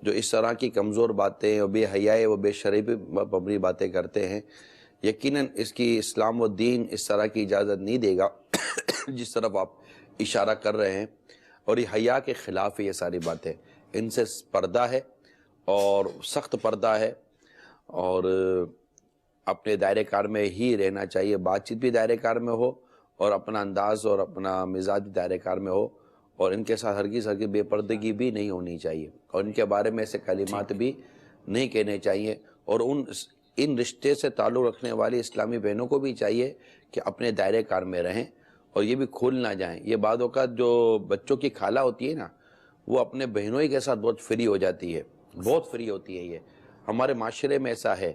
جو اس طرح کی کمزور باتیں اور بے حیائی و بے شرمی پر مبنی باتیں کرتے ہیں، یقیناً اس کی اسلام و دین اس طرح کی اجازت نہیں دے گا جس طرف آپ اشارہ کر رہے ہیں، اور یہ حیا کے خلاف ہے یہ ساری باتیں۔ ان سے پردہ ہے اور سخت پردہ ہے، اور اپنے دائرے کار میں ہی رہنا چاہیے، بات چیت بھی دائرے کار میں ہو اور اپنا انداز اور اپنا مزاج بھی دائرے کار میں ہو، اور ان کے ساتھ ہرگز بے پردگی بھی نہیں ہونی چاہیے، اور ان کے بارے میں ایسے کلمات بھی نہیں کہنے چاہیے، اور ان رشتے سے تعلق رکھنے والی اسلامی بہنوں کو بھی چاہیے کہ اپنے دائرے کار میں رہیں اور یہ بھی کھول نہ جائیں۔ یہ بعض اوقات جو بچوں کی خالہ ہوتی ہے نا، وہ اپنے بہنوں ہی کے ساتھ بہت فری ہو جاتی ہے، بہت فری ہوتی ہے، یہ ہمارے معاشرے میں ایسا ہے،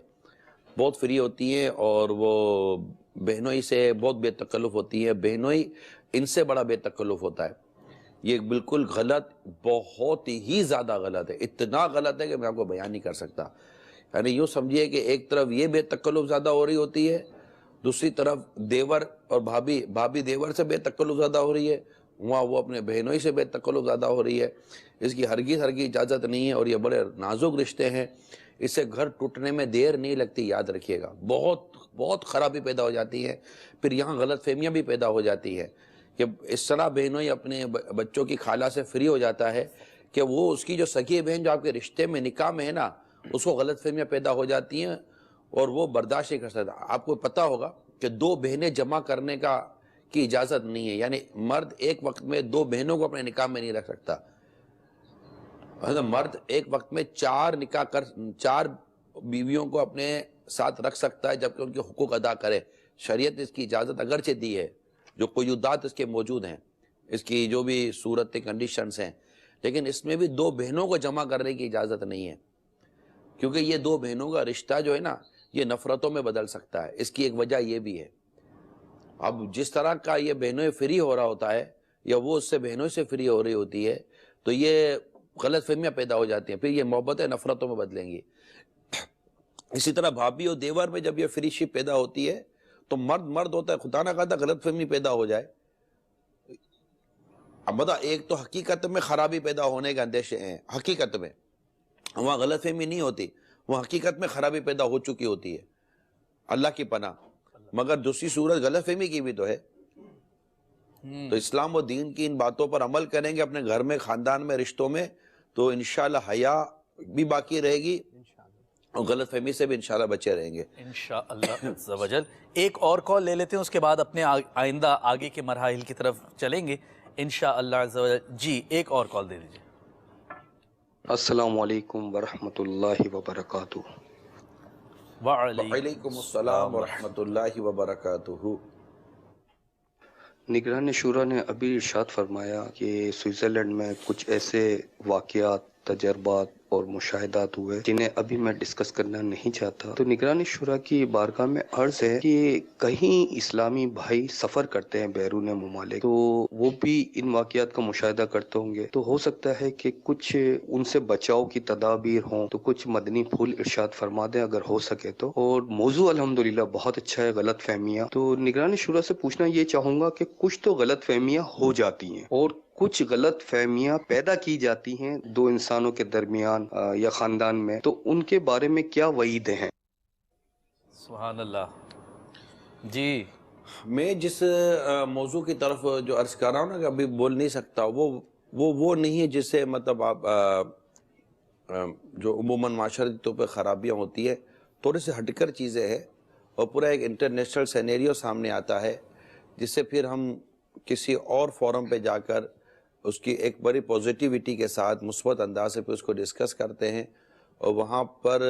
بہت فری ہوتی ہیں اور وہ بہنوں ہی سے بہت بے تکلف ہوتی ہے، بہنوں ہی ان سے بڑا بے تکلف ہوتا ہے۔ یہ بالکل غلط، بہت ہی زیادہ غلط ہے، اتنا غلط ہے کہ میں آپ کو بیان نہیں کر سکتا۔ یعنی یوں سمجھیے کہ ایک طرف یہ بے تکلف زیادہ ہو رہی ہوتی ہے، دوسری طرف دیور اور بھابھی دیور سے بے تکلف زیادہ ہو رہی ہے، وہاں وہ اپنے بہنوں ہی سے بے تکلف زیادہ ہو رہی ہے۔ اس کی ہرگز اجازت نہیں ہے، اور یہ بڑے نازک رشتے ہیں، اس سے گھر ٹوٹنے میں دیر نہیں لگتی، یاد رکھیے گا، بہت خرابی پیدا ہو جاتی ہے، پھر یہاں غلط فہمیاں بھی پیدا ہو جاتی ہے کہ اس طرح بہنوں ہی اپنے بچوں کی خالہ سے فری ہو جاتا ہے کہ وہ اس کی جو سگی بہن جو آپ کے رشتے میں نکاح میں ہے نا، اس کو غلط فہمیاں پیدا ہو جاتی ہیں اور وہ برداشت نہیں کر سکتا۔ آپ کو پتہ ہوگا کہ 2 بہنیں جمع کرنے کی اجازت نہیں ہے، یعنی مرد ایک وقت میں 2 بہنوں کو اپنے نکاح میں نہیں رکھ سکتا۔ مرد ایک وقت میں 4 بیویوں کو اپنے ساتھ رکھ سکتا ہے جبکہ ان کے حقوق ادا کرے۔ شریعت اس کی اجازت اگرچہ دی ہے، جو قیودات اس کے موجود ہیں، اس کی جو بھی صورت کنڈیشنز ہیں، لیکن اس میں بھی 2 بہنوں کو جمع کرنے کی اجازت نہیں ہے، کیونکہ یہ 2 بہنوں کا رشتہ جو ہے نا، یہ نفرتوں میں بدل سکتا ہے. اس کی ایک وجہ یہ بھی ہے، اب جس طرح کا یہ بہنوں فری ہو رہا ہوتا ہے یا وہ اس سے بہنوں سے فری ہو رہی ہوتی ہے تو یہ غلط فہمیاں پیدا ہو جاتی ہیں، پھر یہ محبتیں نفرتوں میں بدلیں گی. اسی طرح بھابھی اور دیور میں جب یہ فری شپ پیدا ہوتی ہے تو مرد ہوتا ہے، خدا نہ خواستہ غلط فہمی پیدا ہو جائے. اب بتا، ایک تو حقیقت میں خرابی پیدا ہونے کے اندیشے ہیں، حقیقت میں وہاں غلط فہمی نہیں ہوتی، وہ حقیقت میں خرابی پیدا ہو چکی ہوتی ہے، اللہ کی پناہ. مگر دوسری صورت غلط فہمی کی بھی تو ہے. تو اسلام و دین کی ان باتوں پر عمل کریں گے اپنے گھر میں، خاندان میں، رشتوں میں، تو انشاءاللہ حیا بھی باقی رہے گی اور غلط فہمی سے بھی انشاءاللہ بچے رہیں گے انشاءاللہ عز و جل. ایک اور کال لے لیتے ہیں، اس کے بعد اپنے آئندہ آگے کے مراحل کی طرف چلیں گے انشاءاللہ عز و جل. جی ایک اور کال دے دیجیے. السلام علیکم ورحمۃ اللہ وبرکاتہ. وعلیکم السلام ورحمۃ اللہ وبرکاتہ. نگران شورا نے ابھی ارشاد فرمایا کہ سوئٹزرلینڈ میں کچھ ایسے واقعات، تجربات اور مشاہدات ہوئے جنہیں ابھی میں ڈسکس کرنا نہیں چاہتا. تو نگران شورا کی بارگاہ میں عرض ہے کہ کہیں اسلامی بھائی سفر کرتے ہیں بیرون ممالک، تو وہ بھی ان واقعات کا مشاہدہ کرتے ہوں گے، تو ہو سکتا ہے کہ کچھ ان سے بچاؤ کی تدابیر ہوں، تو کچھ مدنی پھول ارشاد فرما دیں اگر ہو سکے تو. اور موضوع الحمدللہ بہت اچھا ہے، غلط فہمیاں. تو نگران شورا سے پوچھنا یہ چاہوں گا کہ کچھ تو غلط فہمیاں ہو جاتی ہیں اور کچھ غلط فہمیاں پیدا کی جاتی ہیں دو انسانوں کے درمیان یا خاندان میں، تو ان کے بارے میں کیا وعیدیں ہیں؟ سبحان اللہ. جی میں جس موضوع کی طرف جو عرض کر رہا ہوں نا کہ ابھی بول نہیں سکتا، وہ نہیں ہے جس سے مطلب آپ جو عموماً معاشرتی طور پہ خرابیاں ہوتی ہے، تھوڑے سے ہٹ کر چیزیں ہیں اور پورا ایک انٹرنیشنل سینیریو سامنے آتا ہے جس سے پھر ہم کسی اور فورم پہ جا کر اس کی ایک بڑی پوزیٹیوٹی کے ساتھ مثبت انداز سے پھر اس کو ڈسکس کرتے ہیں اور وہاں پر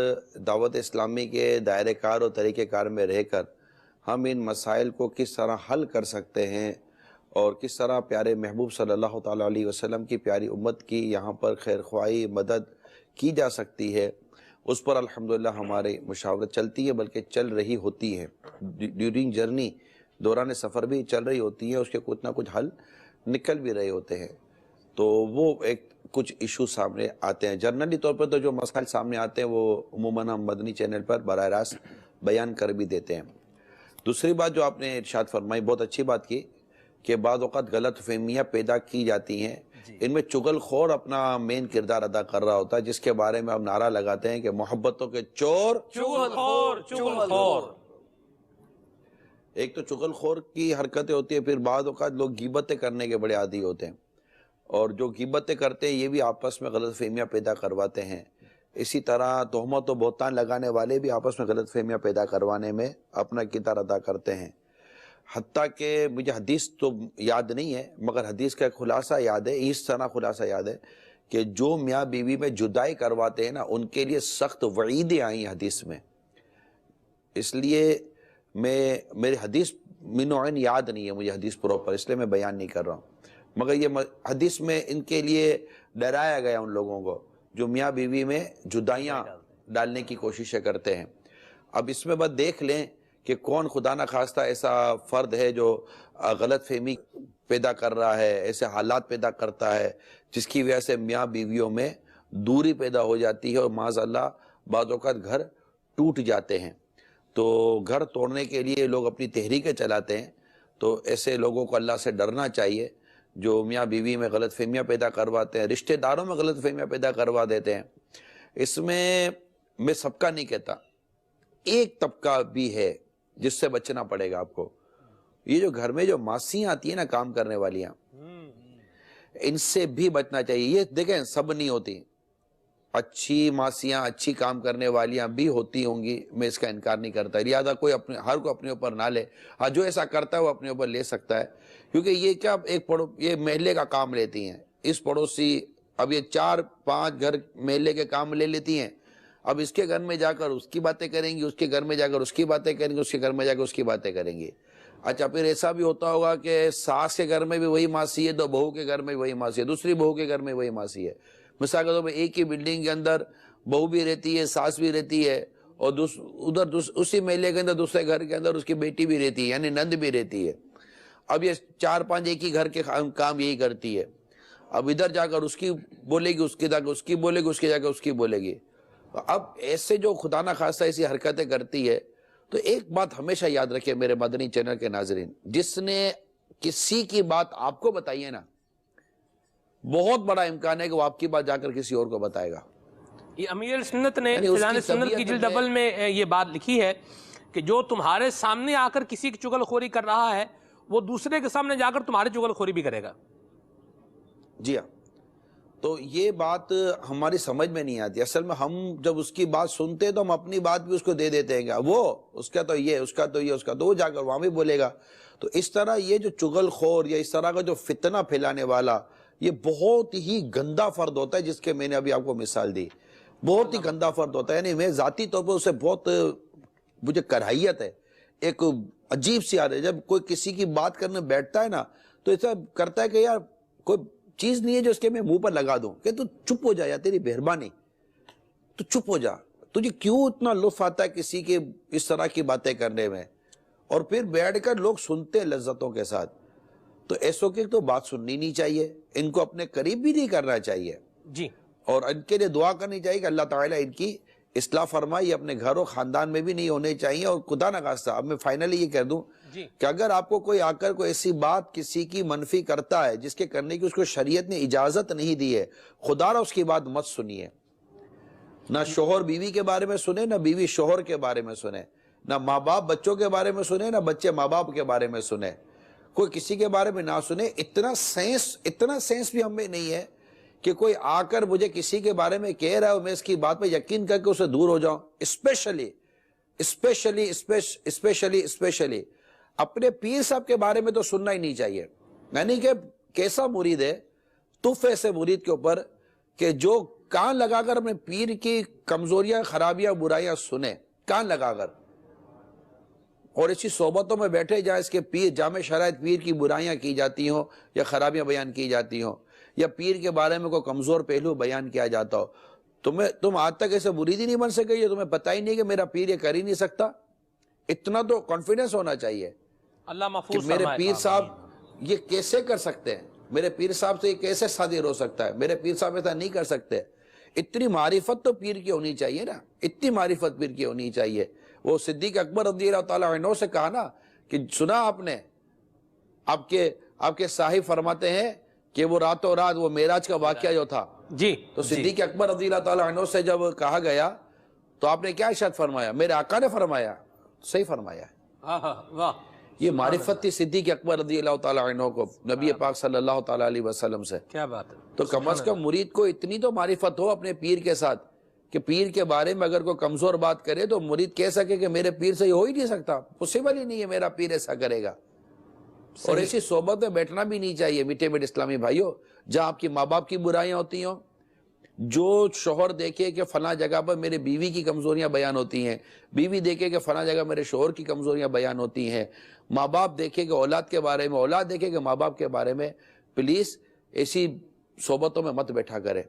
دعوت اسلامی کے دائرہ کار اور طریقہ کار میں رہ کر ہم ان مسائل کو کس طرح حل کر سکتے ہیں اور کس طرح پیارے محبوب صلی اللہ تعالیٰ علیہ وسلم کی پیاری امت کی یہاں پر خیر خواہی مدد کی جا سکتی ہے، اس پر الحمدللہ ہماری مشاورت چلتی ہے، بلکہ چل رہی ہوتی ہے. ڈیورنگ جرنی، دوران سفر بھی چل رہی ہوتی ہے، اس کے کچھ نہ کچھ حل نکل بھی رہے ہوتے ہیں. تو وہ ایک کچھ ایشو سامنے آتے ہیں. جنرلی طور پر تو جو مسائل سامنے آتے ہیں وہ عموماً ہم مدنی چینل پر براہ راست بیان کر بھی دیتے ہیں. دوسری بات جو آپ نے ارشاد فرمائی، بہت اچھی بات کی کہ بعض اوقات غلط فہمیاں پیدا کی جاتی ہیں. ان میں چغل خور اپنا مین کردار ادا کر رہا ہوتا ہے، جس کے بارے میں ہم نعرہ لگاتے ہیں کہ محبتوں کے چور چغل خور چغل خور. ایک تو چغل خور کی حرکتیں ہوتی ہیں، پھر بعض اوقات لوگ غیبتیں کرنے کے بڑے عادی ہوتے ہیں اور جو غیبتیں کرتے ہیں یہ بھی آپس میں غلط فہمیاں پیدا کرواتے ہیں. اسی طرح تہمت و بہتان لگانے والے بھی آپس میں غلط فہمیاں پیدا کروانے میں اپنا کردار ادا کرتے ہیں. حتیٰ کہ مجھے حدیث تو یاد نہیں ہے مگر حدیث کا ایک خلاصہ یاد ہے، اس طرح خلاصہ یاد ہے کہ جو میاں بیوی میں جدائی کرواتے ہیں نا، ان کے لیے سخت وعیدیں آئیں حدیث میں. اس لیے میری حدیث من عین یاد نہیں ہے مجھے حدیث پراپر، اس لیے میں بیان نہیں کر رہا ہوں. مگر یہ حدیث میں ان کے لیے ڈرایا گیا ان لوگوں کو جو میاں بیوی میں جدائیاں ڈالنے کی کوششیں کرتے ہیں. اب اس میں بس دیکھ لیں کہ کون خدا نہ خواستہ ایسا فرد ہے جو غلط فہمی پیدا کر رہا ہے، ایسے حالات پیدا کرتا ہے جس کی وجہ سے میاں بیویوں میں دوری پیدا ہو جاتی ہے اور معاذ اللہ بعض اوقات گھر ٹوٹ جاتے ہیں. تو گھر توڑنے کے لیے لوگ اپنی تحریکیں چلاتے ہیں. تو ایسے لوگوں کو اللہ سے ڈرنا چاہیے جو میاں بیوی میں غلط فہمیاں پیدا کرواتے ہیں، رشتہ داروں میں غلط فہمیاں پیدا کروا دیتے ہیں. اس میں سب کا نہیں کہتا، ایک طبقہ بھی ہے جس سے بچنا پڑے گا آپ کو. یہ جو گھر میں جو ماسیاں آتی ہیں نا، کام کرنے والیاں، ان سے بھی بچنا چاہیے. یہ دیکھیں سب نہیں ہوتی، اچھی ماسیاں اچھی کام کرنے والیاں بھی ہوتی ہوں گی، میں اس کا انکار نہیں کرتا. لہٰذا کوئی ہر کو اپنے اوپر نہ لے. ہاں جو ایسا کرتا ہے وہ اپنے اوپر لے سکتا ہے، کیونکہ یہ کیا یہ محلے کا کام لیتی ہیں. اس پڑوسی اب یہ 4-5 گھر محلے کے کام لے لیتی ہیں. اب اس کے گھر میں جا کر اس کی باتیں کریں گی، اس کے گھر میں جا کر اس کی باتیں کریں گی، اس کے گھر میں جا کر اس کی باتیں کریں گی. اچھا پھر ایسا بھی ہوتا ہوگا کہ ساس کے گھر میں بھی وہی ماسی ہے، تو بہو کے گھر میں وہی ماسی ہے، دوسری بہو کے گھر میں وہی ماسی ہے. مثال کے طور پہ ایک ہی بلڈنگ کے اندر بہو بھی رہتی ہے، ساس بھی رہتی ہے اور ادھر اسی محلے کے اندر دوسرے گھر کے اندر اس کی بیٹی بھی رہتی ہے، یعنی نند بھی رہتی ہے. اب یہ 4-5 ایک ہی گھر کے کام یہی کرتی ہے. اب ادھر جا کر اس کی بولے گی، اس کی جا کر اس کی بولے گی، اس کی جا کر اس کی بولے گی. اب ایسے جو خدا نہ خواستہ ایسی حرکتیں کرتی ہے، تو ایک بات ہمیشہ یاد رکھے میرے مدنی چینل کے ناظرین، جس نے کسی کی بات آپ کو بتائی ہے نا، بہت بڑا امکان ہے کہ وہ آپ کی بات جا کر کسی اور کو بتائے گا. یہ امیر سنت نے یعنی اس کی فیضان سنت کی طبیعت جلد میں- اول میں یہ بات لکھی ہے کہ جو تمہارے سامنے آ کر کسی کی چغل خوری کر رہا ہے وہ دوسرے کے سامنے جا کر تمہاری چغل خوری بھی کرے گا. جی ہاں. تو یہ بات ہماری سمجھ میں نہیں آتی. اصل میں ہم جب اس کی بات سنتے ہیں تو ہم اپنی بات بھی اس کو دے دیتے ہیں، وہ اس کا تو یہ، اس کا تو یہ، اس کا تو وہ جا کر وہاں بھی بولے گا. تو اس طرح یہ جو چغل خور یا اس طرح کا جو فتنہ پھیلانے والا، یہ بہت ہی گندا فرد ہوتا ہے، جس کے میں نے ابھی آپ کو مثال دی. بہت ہی گندا فرد ہوتا ہے. یعنی میں ذاتی طور پر اسے بہت مجھے کراہیت ہے، ایک عجیب سی عادت ہے. جب کوئی کسی کی بات کرنے بیٹھتا ہے نا تو ایسا کرتا ہے کہ یار کوئی چیز نہیں ہے جو اس کے میں منہ پر لگا دوں کہ تو چپ ہو جا، یا تیری مہربانی تو چپ ہو جا. تجھے کیوں اتنا لطف آتا ہے کسی کے اس طرح کی باتیں کرنے میں؟ اور پھر بیٹھ کر لوگ سنتے ہیں لذتوں کے ساتھ. تو ایسوں کی تو بات سننی نہیں چاہیے، ان کو اپنے قریب بھی نہیں کرنا چاہیے. جی. اور ان کے لیے دعا کرنی چاہیے کہ اللہ تعالیٰ ان کی اصلاح فرمائے. اپنے گھر و خاندان میں بھی نہیں ہونے چاہیے. اور خدا نہ خواستہ اب میں فائنلی یہ کہہ دوں کہ اگر آپ کو کوئی آ کر کوئی ایسی بات کسی کی منفی کرتا ہے جس کے کرنے کی اس کو شریعت نے اجازت نہیں دی ہے، خدا را اس کی بات مت سنیے. نہ شوہر بیوی کے بارے میں سنے، نہ بیوی شوہر کے بارے میں سنے، نہ ماں باپ بچوں کے بارے میں سنے، نہ بچے ماں باپ کے بارے میں سنے. کوئی کسی کے بارے میں نہ سنے. اتنا سینس بھی ہم میں نہیں ہے کہ کوئی آ کر مجھے کسی کے بارے میں کہہ رہا ہے اور میں اس کی بات پہ یقین کر کے اسے دور ہو جاؤں. اسپیشلی اپنے پیر صاحب کے بارے میں تو سننا ہی نہیں چاہیے. یعنی کہ کیسا مرید ہے، تف ایسے مرید کے اوپر کہ جو کان لگا کر اپنے پیر کی کمزوریاں، خرابیاں، برائیاں سنے، کان لگا کر، اور اسی صحبتوں میں بیٹھے جہاں اس کے پیر جامع شرائط پیر کی برائیاں کی جاتی ہوں یا خرابیاں بیان کی جاتی ہوں، یا پیر کے بارے میں کوئی کمزور پہلو بیان کیا جاتا ہو. تم آج تک ایسے مرید ہی نہیں بن سکے، یہ تمہیں پتہ ہی نہیں کہ میرا پیر یہ کر ہی نہیں سکتا. اتنا تو کانفیڈنس ہونا چاہیے اللہ کہ محفوظ میرے فرمائے. پیر صاحب یہ کیسے کر سکتے ہیں، میرے پیر صاحب سے یہ کیسے صادر ہو سکتا ہے، میرے پیر صاحب ایسا نہیں کر سکتے. اتنی معرفت تو پیر کی ہونی چاہیے نا، اتنی معرفت پیر کی ہونی چاہیے. وہ صدیق اکبر رضی اللہ تعالیٰ عنہ سے کہا نا کہ سنا آپ نے، آپ کے صاحب فرماتے ہیں کہ وہ راتوں رات وہ معراج کا واقعہ جو تھا، جی. تو صدیق اکبر رضی اللہ تعالیٰ عنہ سے جب کہا گیا تو آپ نے کیا ارشاد فرمایا؟ میرے آقا نے فرمایا، صحیح فرمایا ہے. واہ. یہ معرفت تھی صدیق اکبر رضی اللہ تعالیٰ عنہ کو نبی پاک صلی اللہ تعالیٰ علیہ وسلم سے. کیا بات ہے. تو کم از کم مرید کو اتنی تو معرفت ہو اپنے پیر کے ساتھ کہ پیر کے بارے میں اگر کوئی کمزور بات کرے تو مرید کہہ سکے کہ میرے پیر سے یہ ہو ہی نہیں سکتا، پوسیبل ہی نہیں ہے میرا پیر ایسا کرے گا. اور ایسی صحبت میں بیٹھنا بھی نہیں چاہیے میٹھے میٹھے اسلامی بھائیوں، جہاں آپ کی ماں باپ کی برائیاں ہوتی ہوں. جو شوہر دیکھے کہ فلاں جگہ پر میرے بیوی کی کمزوریاں بیان ہوتی ہیں، بیوی دیکھے کہ فلاں جگہ میرے شوہر کی کمزوریاں بیان ہوتی ہیں، ماں باپ دیکھے کہ اولاد کے بارے میں، اولاد دیکھے کہ ماں باپ کے بارے میں، پلیز ایسی صحبتوں میں مت بیٹھا کرے.